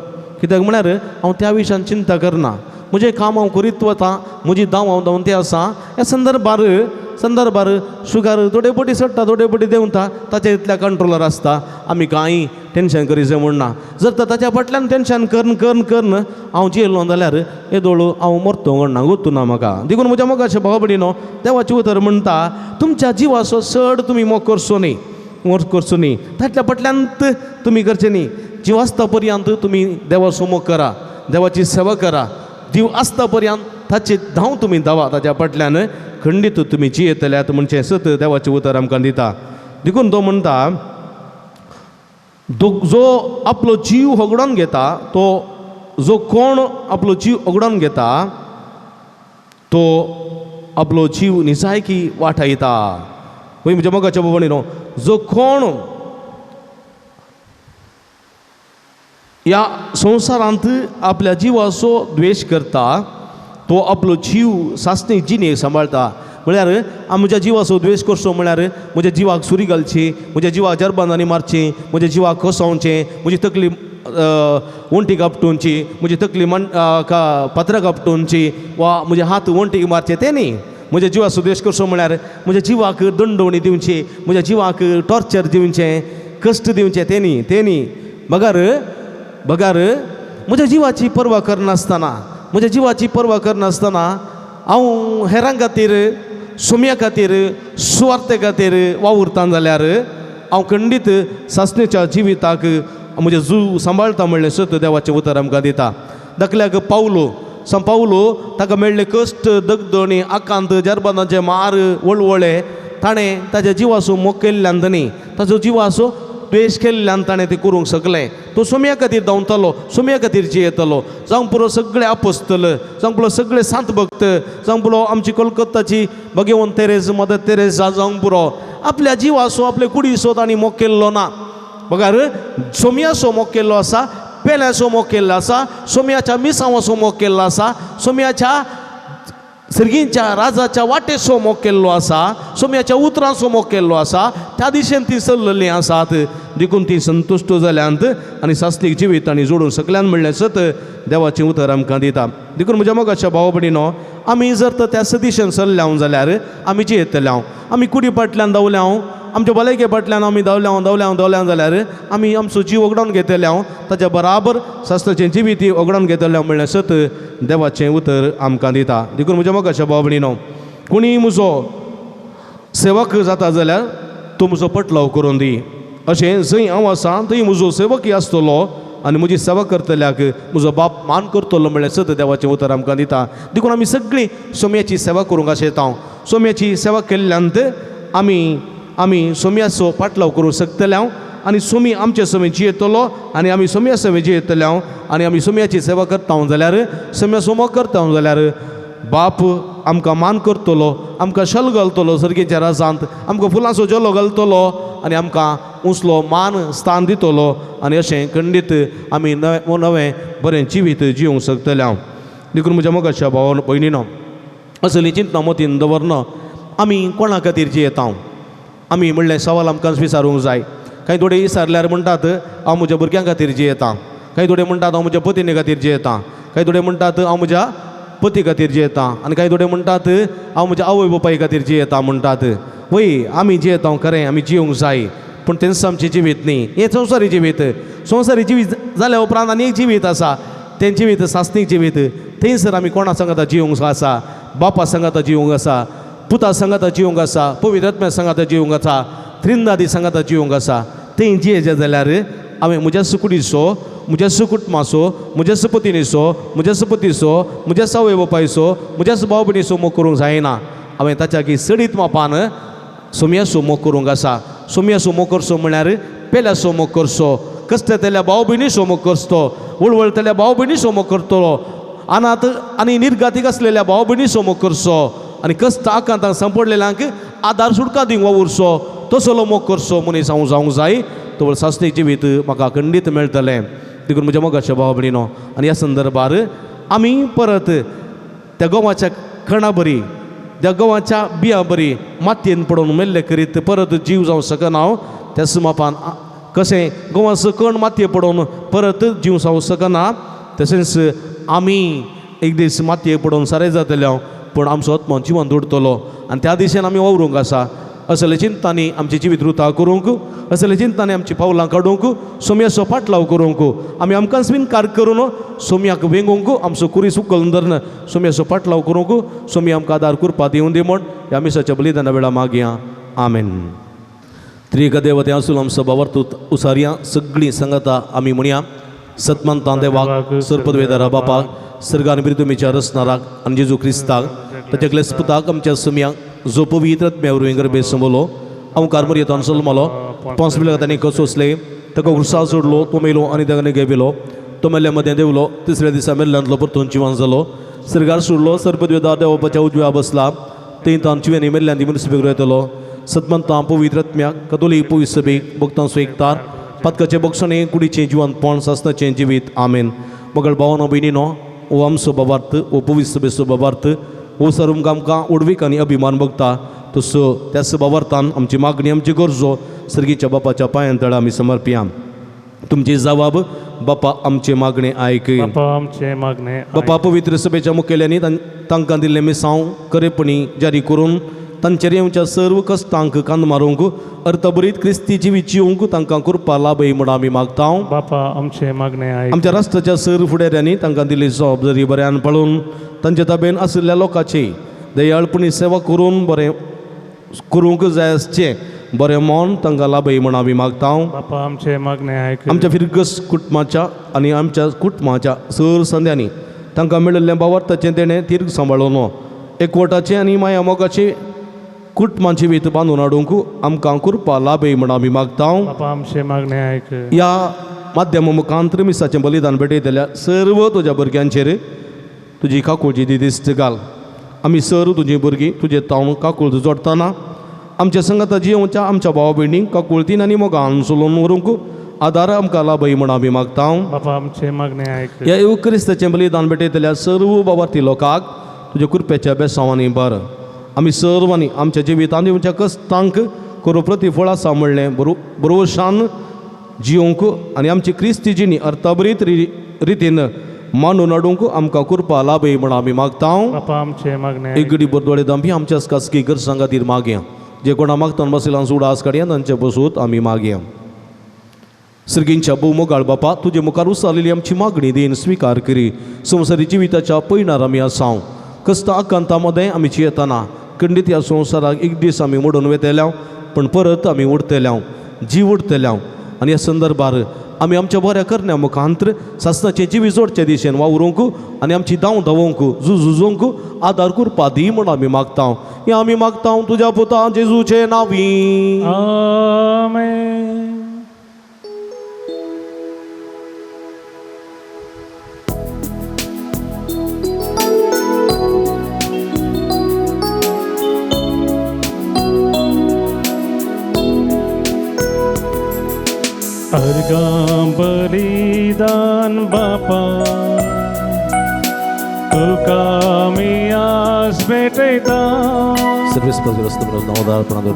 Speaker 2: कित्याक म्हळ्यार हांव त्या विशयान चिंता करना म्हजें काम हांव करीत वता म्हजी हांव धांवते आसा ह्या संदर्भार शुगर थोडे पटी चडटा थोडे पटी देंवता ताचे इतल्या कंट्रोलार आसता आमी कांय टेंशन करीचें म्हणना जर ताच्या फाटल्यान टेंशन करन हांव जियेलो जाल्यार येदोळ हांव मरतो म्हणना गुतूना म्हाका देखून म्हज्या मोगाच्या भावा भयणीनो देवाचें उतर म्हणटा तुमच्या जिवाचो चड तुमी मोग करचो न्ही ताच्या फाटल्यान तुमी करचें न्ही जीव आसता पर्यंत तुमी देवाचो मोग करा देवाची सेवा करा जीव आसता पर्यंत ताचे धांव तुमी धांवा ताच्या फाटल्यान खंडीत तुमी जियेतल्यात म्हणचें सत देवाचें उतर आमकां दिता देखून तो म्हणटा जो आपलो जीव होगडोन घेता तो जो कोण आपलो जीव होगडोन घेता तो आपलो जीव निजायकी वाटायता वय म्हज्या मोगाच्या भयणीनो जो कोण ह्या संवसारांत आपल्या जिवाचो द्वेश करता तो आपलो जीव सासणी जिणे सांबाळटा म्हळ्यार म्हज्या जिवाचो द्वेश करचो म्हळ्यार म्हज्या जिवाक सुरी घालची म्हज्या जिवाक जरबांदांनी मारची म्हज्या जिवाक कोसोवचें म्हजी तकली वंटीक आपटोवची म्हजी तकली पात्राक आपटोवची वा म्हजे हात वंटीक मारचे तें न्ही म्हज्या जिवाचो द्वेश करचो म्हळ्यार म्हज्या जिवाक दंडवणी दिवची म्हज्या जिवाक टॉर्चर दिवचें कश्ट दिवचे तेनी बघा र म्हज्या जिवाची पर्वा करनासतना म्हज्या जिवाची पर्वा करनासतना हांव हेरां खातीर सोम्या खातीर सुवार्थे खातीर वावुरता जाल्यार हांव खंडीत सासणेच्या जिविताक म्हजे जीव सांबाळटा म्हणलें सत देवाचें उतर आमकां दिता. दाखल्याक पावलो ताका मेळ्ळे कश्ट दगदणी आकांत जरबादांचे मार वळवळे ताणें ताच्या जिवाचो मोग केल्ल्यान न्ही ताचो जिवाचो द्वेश केल्ल्यान ताणें तें करूंक शकलें. तो सोम्या खातीर धांवतालो, सोम्या खातीर जियेतालो. जावं पुरो सगळे आपोस्तल, जावं पुरो सगळे सांत भक्त, जावं पुरो आमची कोलकत्ताची भगवंत तेरेज मदर तेरेसा जावं पुरो आपल्या जिवाचो आपले कुडीचो तांणी मोग केल्लो ना. बघा सोम्याचो मोग केल्लो आसा, पेल्याचो मोग केल्लो आसा, सोम्याच्या मिसांवाचो मोग केल्लो आसा, सोम्याच्या सर्गींच्या राजाच्या वाटेचो मोग केल्लो आसा, सोम्याच्या उतरांचो मोग केल्लो आसा. त्या दिशेन ती चल्लेलीं आसात देखून ती संतुश्ट जाल्यांत आनी सासणीक जिवीत तांणी जोडूंक शकल्यान म्हणलें सत देवाचें उतर आमकां दिता. देखून म्हज्या मोगाच्या भाव भयणीनो, आमी जर तर त्या दिशेन चल्ल्या जाल्यार आमी जियेतल्या. आमी कुडी फाटल्यान धांवल्या, आमच्या भलायके फाटल्यान आमी धांवल्या जाल्यार आमी आमचो जीव ओगडोवन घेतल्या. ताच्या बराबर सासणाचें जिवीत ओगडोवन घेतल्या म्हणलें सत देवाचें उतर आमकां दिता. देखून म्हज्या मोगाच्या भाव भयणीनो, कोणी म्हजो सेवक जाता जाल्यार तूं म्हजो पटलाव करून दी. अशें जंय हांव आसा थंय म्हजो सेवकय आसतलो आनी म्हजी सेवा करतल्याक म्हजो बाप मान करतलो म्हणलें सत देवाचें उतर आमकां दिता. देखून आमी सगळीं सोम्याची सेवा करूंक आशेता. सोम्याची सेवा केल्ल्यांत आमी सोम्याचो पाटलाव करूंक शकतल्या आनी सोमी आमचे समें जियेतलो आनी आमी सोम्या समें जियेतल्या आनी आमी सोम्याची सेवा करता जाल्यार सोम्याचो मोग करता जाल्यार बाप आमकां मान करतलो, आमकां शल घालतलो सर्गेच्या राजांत, आमकां फुलांचो जलो घालतलो आनी आमकां उंचलो मान स्थान दितलो आनी अशें खंडीत आमी नवें बरें जिवीत जिवंक शकतल्या. देखून म्हज्या मोगाच्या भाव भयणीनो, असली चिंतना मतीन दवरना आमी कोणा खातीर जियेता. आमी म्हणलें सवाल आमकां विचारूंक जाय. कांय थोडे विचारल्यार म्हणटात हांव म्हज्या भुरग्यां खातीर जियेता, कांय थोडे म्हणटात हांव म्हज्या पत्नी खातीर जियेता, कांय थोडे म्हणटात हांव म्हज्या पती खातीर जियेता आनी कांय थोडे म्हणटात हांव म्हज्या आवय बापाय खातीर जियेता म्हणटात. वय आमी जियेता खरें, आमी जिवंक जाय, पूण तेंच आमचें जिवीत न्ही. हें संवसारी जिवीत जाल्या उपरांत आनी एक जिवीत आसा, तें जिवीत सासणीक जिवीत. थंयसर आमी कोणा सांगाता जिवंक आसा, बापा सांगाता जिवंक आसा, पुता सांगाता जिवंक आसा, पवित्र आत्म्या सांगाता जिवंक आसा, त्रिंदादी सांगाता जिवंक आसा. थंय जियेचे जाल्यार हांवें म्हज्या सुकुडीचो, म्हज्या सुकुटमाचो, म्हज्या सुपत्नीचो, म्हज्या सुपतीचो, म्हज्या आवय बापायचो, म्हज्या भाव भयणीचो मोग करूंक जायना. हांवें ताच्या की सडीत मापान सोम्याचो मोग करूंक आसा. सोम्याचो मोग करचो म्हळ्यार पेल्याचो मोग करचो, कश्टतल्या भाव भयणीचो मोग करचो, वळवळतल्या भाव भयणीचो मोग करतलो, अनाथ आनी निर्गातीक आसलेल्या भाव भयणीचो मोग करचो आनी कश्ट आकांतांक सांपडलेल्यांक आदार सुटका दिवंक वावुरचो. तसलो मोग करचो मनीस हांव जावंक जाय. तो सासणीक जिवीत म्हाका खंडीत मेळटलें. देखून म्हज्या मोगाच्या भाव भयणीनो, आनी ह्या संदर्भार आमी परत त्या गोवाच्या खणा बरी, त्या गोवाच्या बिया बरी मातयेन पडोवन मेल्ले करीत परत जीव जावंक शकना हांव. त्याच मापान कशें गोवाचो कण मातये पडोवन परत जीव जावंक शकना, तशेंच आमी एक दीस मातये पडोवन सारे जातले, पूण आमचो आत्मा जिवन उरतलो आनी त्या दिशेन आमी वावरूंक आसा. असले चिंतांनी आमची जिवीत रुता करूंक, असले चिंतांनी आमची पावलां काडूंक, सोम्याचो पाटलाव करूंक, आमी आमकां स्विकार करून सोम्याक वेंगूंक, आमचो कुरी सुकल धरून सोम्याचो पाटलाव करूंक, सोमी आमकां आदार कृपा दिवूं दी म्हण ह्या मिसाच्या बलिदाना वेळा मागया. आमेन. त्रिएक देवते आसूल आमचो भावार्थूत उसारया सगळीं सांगाता आमी म्हणया. सतमंतां देवाक, सर्पद्वेदारा बापाक, सर्गान बिरतुमीच्या रचनाराक आनी जेजू क्रिस्ताक, ताच्या क्लेस्पुताक आमच्या सोम्यांक जो पवित्र आत्म्यावरून गरबे समोलो हांव कार्मरियेतान सल्मलो 5 मिनटां तांणी कसोसले, ताका उर्सा सोडलो, तो मेलो आनी ताणें गेलो. तो मेल्ल्या मदें देवलो, तिसऱ्या दिसा मेल्ल्यांतलो परतून जिवन जालो. सर्गार सोडलो, सर्पद्वेदार देवाच्या उजव्या बसला, थंय तांची मेल्ल्यान दिवून सभेक येतलो. सतमंतां पवित्र आत्म्याक, कतोलीक पवित्र सभेक, भक्तांचो एकतार, पातकाचें बक्षणें, कुडीचें जिवन, पण सासणाचें जिवीत. आमेन. मगळ भावानो भयणीनो, हो आमचो बाबार्थ, हो पवित्र सभेचो बाबार्थ, हो सर्व आमकां उडवीक आनी अभिमान भोगता. तसो त्याच बाबार्थान आमची मागणी, आमची गरजो सर्गीच्या बापाच्या पांयांतळ आमी समर्पया. तुमची जबाब, बापा आमचे मागणे आयक.
Speaker 1: बापा आमचे मागणे
Speaker 2: बापा पवित्र सभेच्या मुखेल्यांनी तांकां दिल्ले मिसांव खरेपणी जारी करून तांचेर येवच्या सर्व कश्टांक कांद मारूंक अर्थबरीत क्रिस्ती जिवी जिवंक तांकां कृपा लाभय म्हण आमी मागतां.
Speaker 1: बापा आमचे मागणे आयक.
Speaker 2: आमच्या राष्ट्राच्या सर फुडाऱ्यांनी तांकां दिल्ली जबाबदारी बऱ्यान पळोवन तांचे ताब्यान आशिल्ल्या लोकांची दयाळपणी सेवा करून बरें करूंक जाय आसचें बरें मन तांकां लाभय म्हण आमी मागतां.
Speaker 1: बापा आमचे मागणे आयक.
Speaker 2: आमच्या फिरगस कुटुंबाच्या आनी आमच्या कुटुंबाच्या सर संद्यांनी तांकां मेळिल्लें भावार्थाचें तेणें तीर्ग सांबाळून एकवटाचें आनी माया मोगाचें कुटुंबाची वीत बांदून हाडूंक आमकां कृपा लाभय म्हण आमी मागतां.
Speaker 1: बापा आमचे मागणे आयक.
Speaker 2: ह्या माध्यमा मुखांतर मिसाचें बलिदान भेटयतल्या सर्व तुज्या भुरग्यांचेर तुजी काकुळची दिदिस्त घाल. आमी सर्व तुजीं भुरगीं तुजें तावन काकुळ जोडटाना आमच्या संगता जियोवच्या आमच्या भावा भयणींक काकुळतीन आनी मोगान सोलून व्हरूंक आदार आमकां लाभय म्हण आमी मागतां.
Speaker 1: बापा आमचे मागणे आयक.
Speaker 2: ह्या क्रिस्ताचें बलिदान भेटयतल्या सर्व भावार्थी लोकांक तुज्या कृपेच्या बेसांवांनी भर. आमी सर्वांनी आमच्या जिवितांत येवच्या कश्टांक करूं प्रतिफळ आसा म्हणलें भरवशान जियोवंक आनी आमची क्रिस्ती जिणी अर्थबरीत रितीन मांडून हाडूंक आमकां कृपा लाभय म्हण आमी मागतां.
Speaker 1: बापा आमचे मागणे
Speaker 2: एक घडी बरदोळे दांबी आमच्या खासगी घर सांगातीर मागया. जे कोणा मागतान बसयलां उडास काडया तांचे बसूत आमी मागया. सर्गींच्या भोवमोगाळ बापा तुजे मुखार उसालेली आमची मागणी देन स्विकार करी. संवसारी जिविताच्या पयणार आमी आसांव कश्टां आकांता मदें आमीची येताना खंडीत ह्या संवसाराक एक दीस आमी मोडून वेतेल्या पण परत आमी उरतेल्या जीव उरतेल्या आनी ह्या संदर्भार आमी आमच्या बऱ्या करण्या मुखांतर सासणाचे जिवी जोडचे दिशेन वावरूंक आनी आमची धांव धांवोवंक झुजोवंक आदार करपा दी म्हण आमी मागतां. हें आमी मागतां तुज्या पुता जेजूचे नांवी.
Speaker 1: आमेन. अर्गां बलिदान बापा तुका आमी आज भेटयता.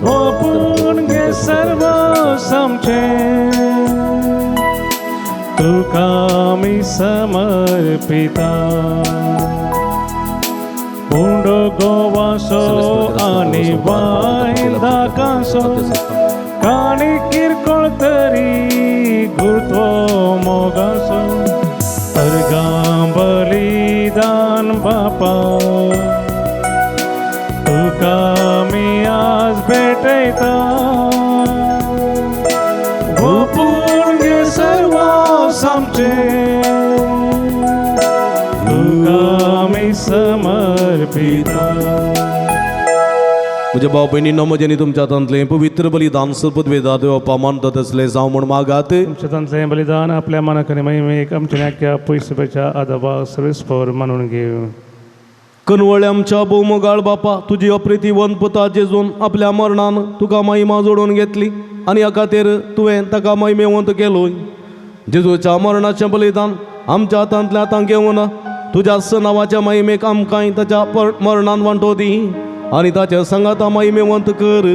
Speaker 1: ओपून घे सर्व आमचे तुका आमी समर्पिता. उंडो गोवासो आनी वायदा कांसो काणी किरकोळ तरी गुरतो मोगासो. अर्गां बलिदान बापा तुका आमी आज भेटयता. ओपून घे सर्व आमचे तुका आमी समर्पिता.
Speaker 2: म्हज्या भाव भयणींनो म्हजें तुमच्या हातांतलें पवित्र बलिदान सपदवेदा देवपा मानतात असलें जावं म्हण मागात.
Speaker 1: तुमच्या तांतलें बलिदान आपल्या मनाक आनी महिमेक आमच्या नाक्या पयसुपेच्या आदाबाक सर्वेस्पर मानून घेव.
Speaker 2: कनवळे आमच्या भोवमोगाळ बापा तुजी अप्रितीवंत पुता जेजून आपल्या मरणान तुका महिमा जोडून घेतली आनी ह्या खातीर तुवें ताका महिमेवंत केलोय. जेजूच्या मरणाचें बलिदान आमच्या हातांतलें आतां घेवन तुज्या नांवाच्या महिमेक आमकांय ताच्या मरणान वांटो दी आनी ताच्या संगाता महिमेवंत कर.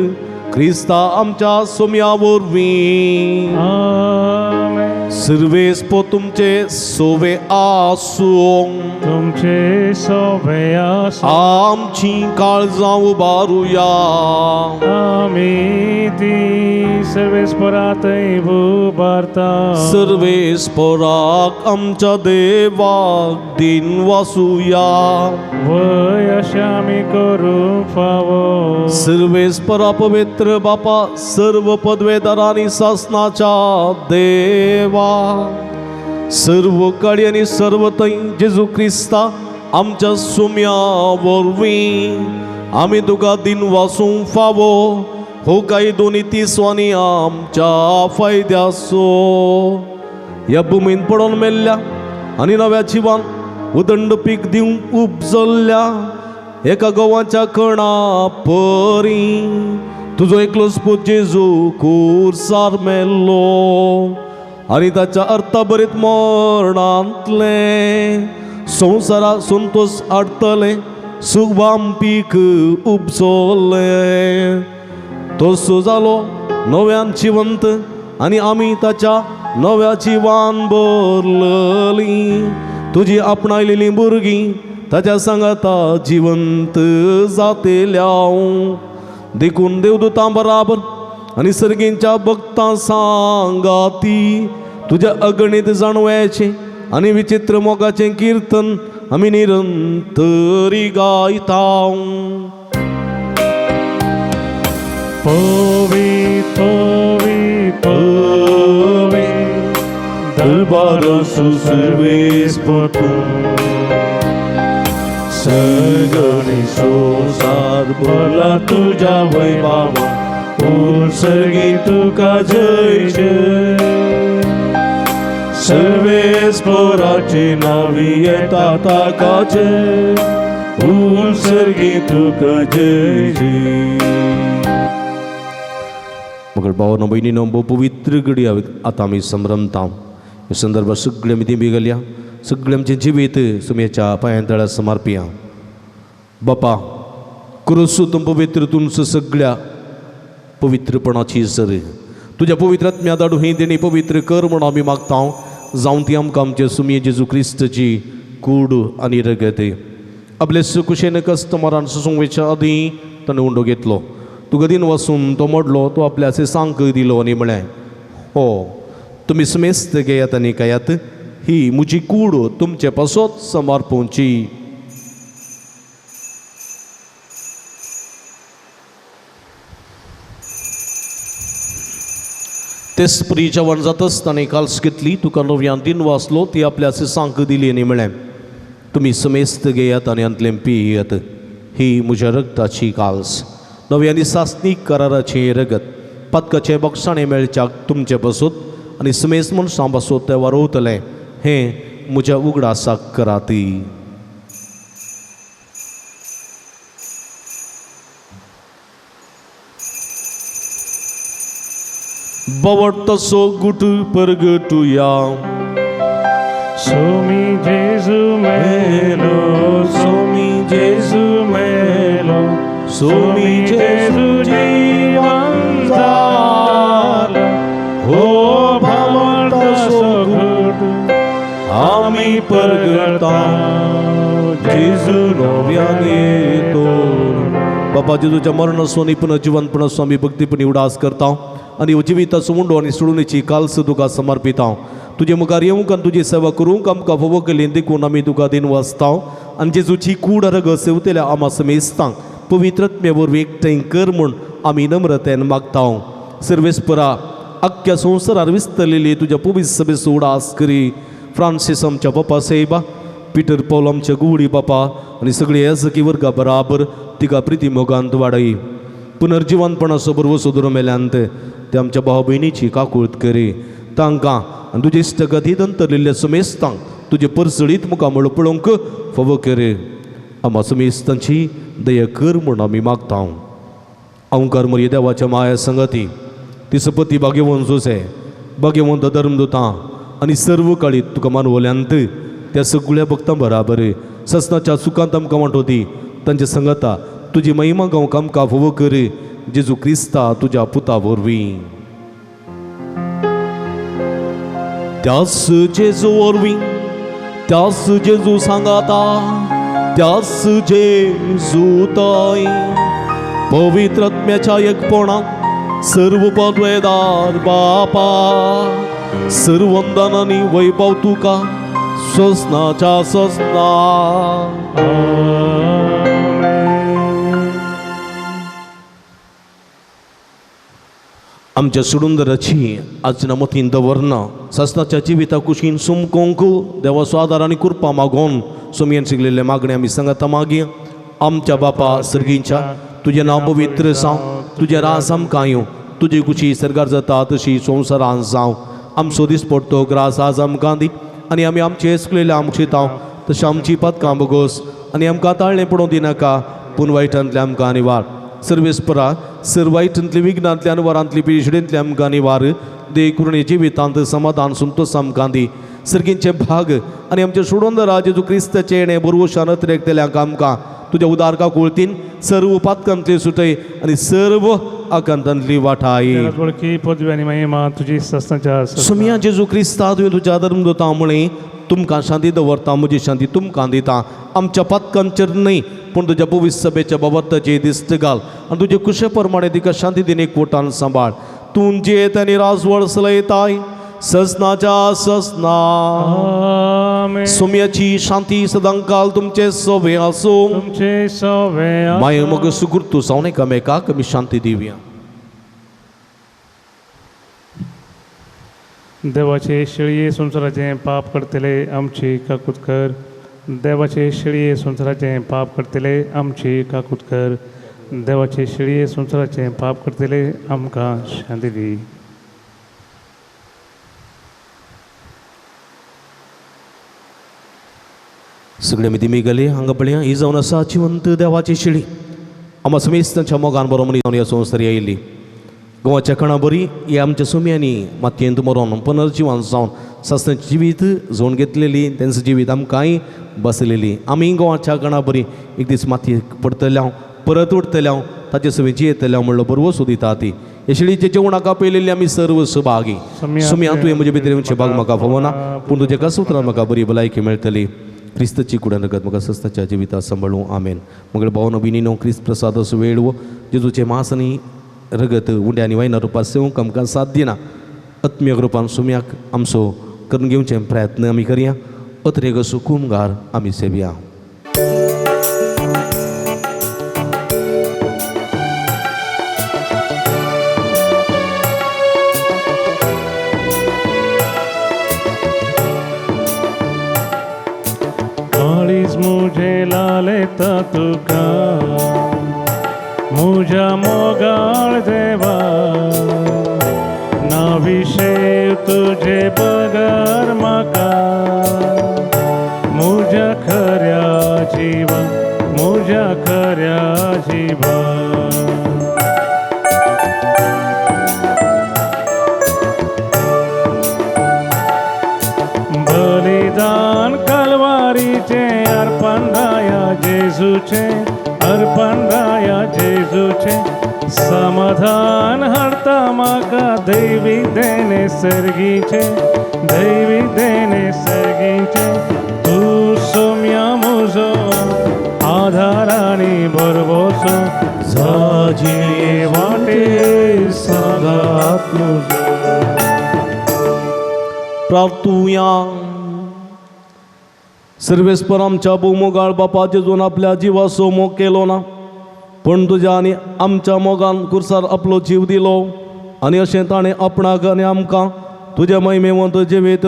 Speaker 2: क्रिस्ता आमच्या सोम्या वरवीं.
Speaker 1: आमेन.
Speaker 2: सर्वेस्पो तुमचे सोवे आसूं.
Speaker 1: तुमचे सोबे आसूं.
Speaker 2: आमची काळजां उबारुया.
Speaker 1: आमी ती सर्वेस्परांतय उबारता.
Speaker 2: सर्वेस्पराक आमच्या देवाक दिन वासुया.
Speaker 1: वय अशें आमी करूंक फावो.
Speaker 2: सर्वेस्परा पवित्र बापा सर्व पदवेदारांनी सासणाच्या देवा सर्व काळी आनी सर्व थंय जेजू क्रिस्ता आमच्या सोम्या वरवीं आमी तुका दिन वासूंक फावो. हो काही दोनी तिसवांनी आमच्या फायद्याचो. ह्या भुमीन पडोन मेल्ल्या आनी नव्या जिवान उदंड पीक दिवंक उपजल्ल्या एका गोवाच्या कणा परी तुजो एकलोच पूत जेजू खुर्सार मेल्लो आनी ताच्या अर्थाभरीत मरणांतले संवसाराक संतोश हाडटले सुवाम पीक उपजले. तसो जालो नव्यान जिवंत आनी आमी ताच्या नव्या जिवान भरलेली तुजी आपणायलेलीं भुरगीं ताच्या सांगाता जिवंत जातेल्या देखून देवदूतां बराबर आणि सर्गींच्या भक्तां सांगाती तुझ्या अगणित जाणव्याचे आणि विचित्र मोगाचे कीर्तन आम्ही निरंतरी गायता.
Speaker 1: Povit, povit, povit, dălbarosul servesc pătun. Săgăni sosar bola tuja Vaibhava, उत्सर्गी तुका जय जय. सर्वेस पोराची नावी येतात आकाचे, उत्सर्गी तुका जय जय.
Speaker 2: मग भावांनो बहिणीनो पवित्र घडी आता आम्ही संभ्रमता. या संदर्भात सगळे मी देवी गेल्या सगळे आमचे जिवीत सुमेच्या पायांतळ्यात समर्पिया. बापा क्रोसूतून पवित्रतून सगळ्या पवित्रपणाची सर तुझ्या पवित्रात्म्या धाडू ही देणी पवित्र कर म्हणून आम्ही मागता. जाऊन ती आमकां आमचे सुमे जेजू क्रिस्तची कूड आनी रगत आपले सुकुशेन कस्टमरान सुसंवेच्या आदी ताणें उंडो घेतलो. तुका दिन वचून तो मोडलो तो आपल्या सांक दिलो आनी म्हळें हो तुमी सुमेस्त घेयात आनी खायात ही म्हजी कूड तुमचे पासत समर्पोवची. तेच परी जेवण जातच ताणें काल्स घेतली तुका नव्यान दिन वाचलो ती आपल्या सांक दिली आनी म्हळें तुमी सुमेस्त घेयात आनी अंतलें पियेयात ही म्हज्या रगताची काल्स. नव्यानी सासनीक कराराचे रगत पदकाचे बक्षाणे मेळच्याक तुमचे बसत आनी सुमेस्त मनशां बसत ते वारोवतले हें म्हज्या उगडासाक कराती. बवटसो गुट परगटुया
Speaker 1: सोमी जेजू मेलो, सोमी जेजू मेलो, सोमी जेजू जीवन झालं. हो भावटसो गुट आम्ही परगटा जेजू नव्यान येतो.
Speaker 2: बापा जेजूच्या मरणस्वानी पुन्हा जिवंतपण स्वामी भक्तीपणी उडास करता आणि जिविताचो मुंडो आनी सोडूनेची काल्स तुका समर्पिता. तुजे मुखार येवंक आनी तुजी सेवा करूंक आमकां फोव केली देखून आमी तुका दिन वाचता आनी जेजूची कूड रग सेवतेल्या आमा समेस्तांक पवित्रत्म्या वरवीं एकठांय कर म्हूण आमी नम्रतेन मागता. सर्वेस्परा अख्ख्या संवसारार विस्तरलेली तुज्या पवित्र सभेचो उडास करी. फ्रांसीस आमच्या बापा सेबा पिटर पौल आमच्या गुवडी बापा आनी सगळी येजकी वर्गा बराबर तिका प्रिती मोगांत वाडय. पुनर्जिवनपणाचो बरोबर सोदून मेल्यांत ते आमच्या भाव भयणीची काकूळट करी. तांकां आनी तुजे इश्टगतींत अंतरलेल्या सुमेस्तांक तुजे परसळीत मुखामळ पळोवंक फावो कर. आमा सुमेस्तांची दया कर म्हूण आमी मागता. अवंकार मरी देवाच्या माया संगती तिसपती भाग्यवंत जोसे भाग्यवंत धर्मदूतां आनी सर्व काळीत तुका मानवल्यांत त्या सगळ्या भक्तां बराबर ससनाच्या सुखांत आमकां वांटोवती तांचे संगता तुजी महिमा गावंक आमकां फोव कर. जेजू क्रिस्ता तुज्या पुता वरवीं. त्याच जेजू वरवीं त्याच जेजू सांगाता त्याच जेजू ताई पवित्रात्म्याच्या एकपणाक सर्व पदवेदार बापा सर्व वंदनांनी वैभव तुका ससनाच्या ससना. आमच्या सुडुंदराची आज नमतीन दवरना ससनाच्या जिविता कुशीन सुमकोंक देवाचो आदार आनी कृपा मागोवन सुमयेन शिकलेले मागणे आमी सांगता मागीर. आमच्या बापा सर्गींच्या तुजें नांव पवित्र जावं तुजें राज आमकां येवं तुजी कुशी सरकार जाता तशी संवसारांत जावं. आमचो दिसपट्टो ग्रास आज आमकां दी आनी आमी आमचे हेसकलेले आमचितांव तशें आमची पदकां बगोस आनी आमकां ताळणें पडोवं दिनाका पूण वायटांतले आमकां निवार. सर्वेस्परा सर्वायटांतली विघ्नांतल्यान वरांतली पिशडेंतले आमकां निवार. देव करुणे जिवितांत समाधान संतोश आमकां दी. सर्गींचे भाग आनी आमचे सोडोंदरा जेजू क्रिस्ताचे येणे बरोवशान एकतेल्यांक आमकां तुज्या उदारका कुळतीन सर्व पातकांतली सुटय आनी सर्व आकांतांतली वाटाय.
Speaker 1: वळखी पदवी आनी महिमा तुजी ससनाच्या
Speaker 2: सुमया जेजू क्रिस्ता तुवें तुज्या धर्मदूतां म्हळें तुमकां शांती दवरता, म्हजी शांती तुमकां दिता. आमच्या पातकांचेर न्हय पूण तुज्या पवित्र सभेच्या बाबतीचे दिश्ट घाल आनी तुजे कुशे प्रमाणे तिका शांती दिन एकवटान सांबाळ. तूं जेत आनी राजवळ चलयताय ससनाच्या ससना.
Speaker 1: आमेन.
Speaker 2: सोम्याची शांती सदांकाल तुमचे सोबे आसूं.
Speaker 1: तुमचे सवे
Speaker 2: माय मग सुकृतू जावन एकामेकाक आमी शांती दिवया.
Speaker 1: देवाचे शेळये संसाराचे पाप करतले आमची काकूत कर. देवाचे शेळये संसाराचे पाप करतले आमची काकूत कर. देवाचे शेळये संसाराचे पाप करतले आमकां शांती दी.
Speaker 2: सगळे मिती मेगले हांगा पळया ही जावन आसा जिवंत देवाची शेळी. आमा समेस्तांच्या मोगान बरो मनीस जावन ह्या संवसारी आयिल्ली. गोवाच्या कणा बरी ही आमच्या सोम्यांनी मातयेंत मरोन पुनर्जिवन जावन सासणांची जिवीत जोड घेतलेली, तेंचं जिवीत आमकांय बसलेली. आमी गोवाच्या कणा बरी एक दीस मातयेक पडटल्या परत उठतल्या ताचे सवे जियेतल्या म्हणलो बरोबर सोदिता ती. हे शेळीचे जेवणाका पयलेली आमी सर्व सुभागी. सोम्या तुवें म्हजे भितर येवचे भाग म्हाका फवना पूण तुजे कसुत्रान म्हाका बरी भलायकी मेळटली. क्रिस्ताची कुड्यान रगत म्हाका सस्ताच्या जिविता सांबाळूं. आमेन. मगळ भावनो बिनीनो क्रिस्त प्रसादाचो वेळ जेजूचे मांस आनी रगत उंड्या आनी वायना रुपात सेवंक आमकां साथ दिना. आत्मीय रुपान सोम्याक आमचो करून घेवचे प्रयत्न आमी करया. अत्रेक असो कुमगार आमी सेवया.
Speaker 1: काळीज मुझे लालेता तुका मुझ्या मोगाळ देवा. नाविशेव तुझे बगर म्हाका मुझ्या खऱ्या जिवा मुझ्या खऱ्या जिवा. बलिदान कलवारीचे अर्पण राया जेजूचे अर्पण राया जेजूचे. समाधान हाडटा म्हाका दैवी देणे सर्गीचे दैवी देणे सर्गीचे. तूं सोम्या म्हजो आधार आनी बरवसो जाजे वाटे सांगात म्हजो.
Speaker 2: प्रार्थुया. सर्वेस्पर आमच्या भोवमोगाळ बापा जेजून आपल्या जिवाचो मोग केलो ना पण तुज्या आनी आमच्या मोगान कुर्सार आपलो जीव दिलो आनी अशें ताणें आपणाक आनी आमकां तुज्या महिमेवंत जिवीत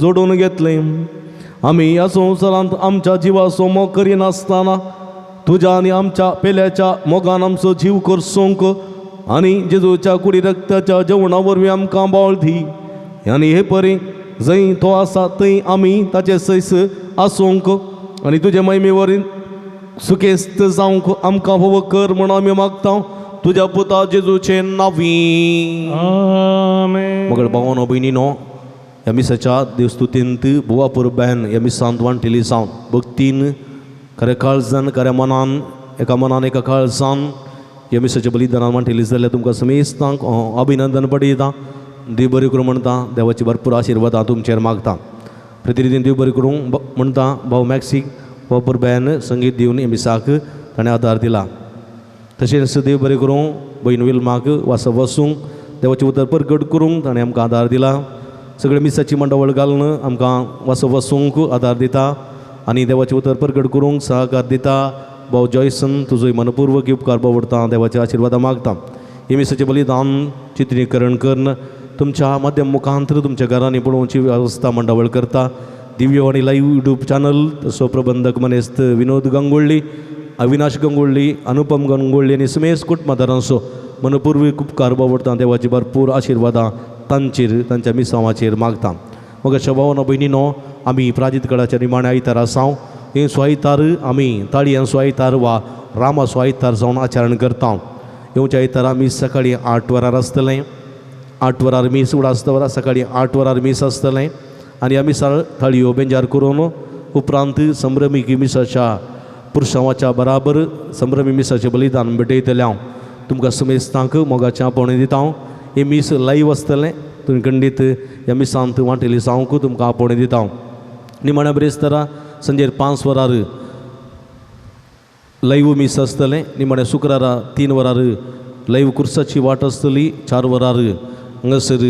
Speaker 2: जोडून घेतलें. आमी ह्या संवसारांत आमच्या जिवाचो मोग करिनासतना तुज्या आनी आमच्या पेल्याच्या मोगान आमचो जीव करसूंक आनी जेजूच्या कुडी रक्ताच्या जेवणा वरवीं आमकां बोळ दी. आनी हे परी जंय तो आसा थंय आमी ताचे सैस आसूंक आनी तुजे महिमे वरील सुखेस्त जावंक आमकां फोव कर म्हूण आमी मागता तुज्या पुता जेजूचे नांवी.
Speaker 1: आमेन.
Speaker 2: मगळ भावानो भयणीनो ह्या मिसाच्या देवस्तुतींत बुवा पुरब्यान ह्या मिसांत वांटिली जावन भक्तीन खऱ्या काळजान खऱ्या मनान एका काळजान ह्या मिसाच्या बलिदानान वांटिली जाल्यार तुमकां समेस्तांक अभिनंदन पडयता. देव बरें करूं म्हणटा. देवाची भरपूर आशिर्वादां तुमचेर मागता. प्रतिनिधीन देव बरें करूं म्हणटा. भाऊ मॅक्सीक भाऊ पुरब्यान संगीत दिवन ह्या मिसाक ताणें आदार दिला. तशेंच देव बरें करूं भयण विल्माक वास वसूंक देवाचें उतर परगट करूंक ताणें आमकां आदार दिला. सगळे मिसाची मंडवळ घालून आमकां वास वसूंक आदार दिता आनी देवाचें उतर परगट करूंक सहकार दिता. भाऊ जॉयसन तुजोय मनपूर्वक उपकार बावडटा. देवाचे आशिर्वाद मागता. हे मिसाचें बलिदान चित्रीकरण करून तुमच्या माध्यम मुखांतर तुमच्या घरांनी पळोवची वेवस्था मंडवळ करता. दिव्य आनी लाईव्ह यूट्यूब चॅनल तसो प्रबंधक मनेस्त विनोद गंगोळ्ळी अविनाश गंगोळ्ळी अनुपम गंगोळ्ळी आनी समेस कुटुंबादारांचो मनपूर्वक उपकार बावडटा. देवाची भरपूर आशिर्वादां तांचेर तांच्या मिसांवाचेर मागता. मग अशा भावानो भयणीनो आमी प्राजीत काळाच्या निमाण्या आयतार आसांव. हे स्वायतार आमी ताळयें स्वायतार वा रामा स्वायतार जावन आचरण करता. येवच्या आयतार आमी सकाळीं 8 वरार आसतलें. 8 वरार मीस उडासता वरां सकाळीं 8 वरार मीस आसतलें आनी ह्या मिसाळ थाळयो बेंजार करून उपरांत संभ्रमी मिसाच्या पुरसांवाच्या बराबर संभ्रमी मिसाचें बलिदान भेटयतलें हांव तुमकां समेस्तांक मोगाचें आपोवणें दिता. हें मीस लायव्ह आसतलें. तुमी खंडीत ह्या मिसांत वांटेली जावंक तुमकां आपोवणें दिता. निमाण्या ब्रेस्तारा संजेर 5 वरार लाईव्ह मिस आसतलें निमाण्या शुक्रारा 3 वरार लाईव्ह कुर्साची वाट आसतली 4 वरार हांगासर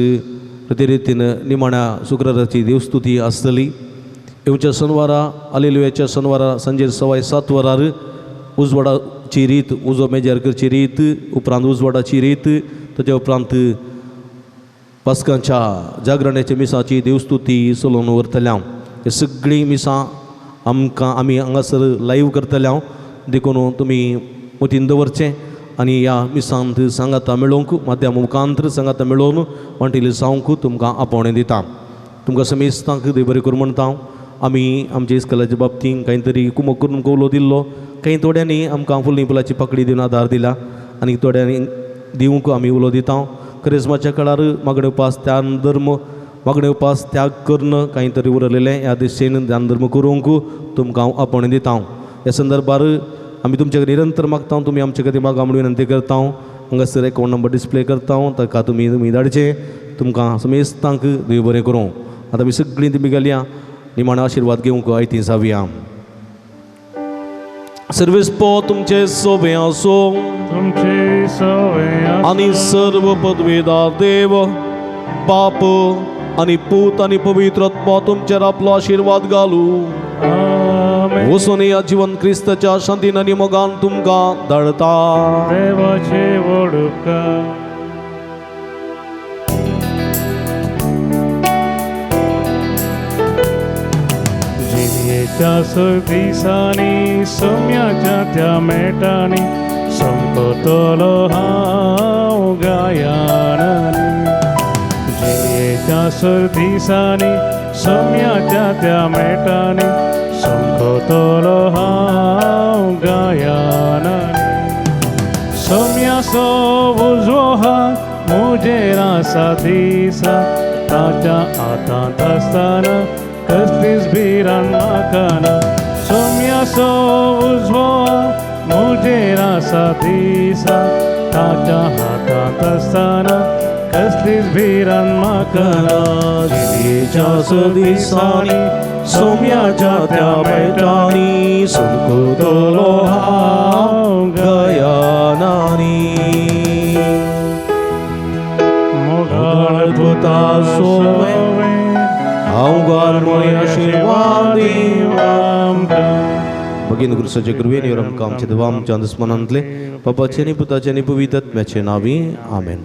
Speaker 2: प्रति रितीन निमाण्या शुक्राराची देवस्तुती आसतली येवच्या शनवारा हालेलुयाच्या शनवारा संजेर 7:15 वरार उजवाडाची रीत उजो मेजारकरची रीत उपरांत उजवाडाची रीत ताच्या उपरांत पास्कांच्या जागरण्याच्या मिसाची देवस्तुती चलोवन व्हरतल्या हे सगळीं मिसां आमी हांगासर लाईव्ह करतल्या देखून तुमी मतीन दवरचें आनी ह्या मिसांत सांगाता मेळोवंक माध्यमा मुखांतर सांगाता मेळोवन वांटेली जावंक तुमकां आपोवणें दिता तुमकां समेस्तांक देव बरें करूं म्हणटा आमी आमच्या इस्कलाच्या बाबतींत कांय तरी कुमक करून कौलो दिल्लो कांय थोड्यांनी आमकां फुल निपलाची पकडी दिवन आदार दिला आनी थोड्यांनी दिवंक आमी उलो दिता क्रिस्माच्या काळार मागणे उपास त्याग धर्म मागणे उपास त्याग करण कांय तरी उरलेलें ह्या दिशेन ध्यान धर्म करूंक तुमकां आपोवणें दिता ह्या संदर्भार आमी तुमचे कडेन निरंतर मागता तुमी आमचे कडेन मागा म्हणून विनंती करता हांगासर अकावंट नंबर डिस्प्ले करता ताका तुमी धाडचे तुमकां समेस्तांक देव बरें करूं आतां आमी सगळीं तुमी गेल्या निमाणो आशिर्वाद घेवंक आयती जावया सर्वेस्पो तुमचे सोबे आसो
Speaker 1: तुमचे सवे
Speaker 2: आनी सर्व पदवेदार देव बाप आनी पूत आनी पवित्र आत्मा तुमचेर आपलो आशिर्वाद घालू
Speaker 1: आमेन.
Speaker 2: वचून या जीवन क्रिस्ताच्या शांतीन आनी मोगान तुमकां धाडता
Speaker 1: देवाचे वडुपकार जिवेच्या दिसांनी सोम्याच्या त्या मेटांनी संपतलो हांव गायनांनी जिवेच्या दिसांनी सोम्याच्या त्या मेटांनी संपतलो हांव गायनांनी सोम्याचो उजवो हात मुजेर आसा दिसा ताच्या हातांत आसतना कसलीच भिरांत म्हाका ना सोम्याचो उजवो मुजेर आसा दिसा ताच्या हातांत आसतना कसलीच भिरांत म्हाका ना जिवेच्या दिसांनी सोम्याच्या त्या मेटांनी संपतलो हांव गायनांनी मोगाळ अद्भुता सोमे हांव गोरमोय आशिर्वाद भगीन गुरुसाचे कृपेन आमकां आमचे देवा आमच्या दुस्मनांतले पापाचे आनी पुताचे आनी पवित्र आत्म्याचे नांवी आमेन.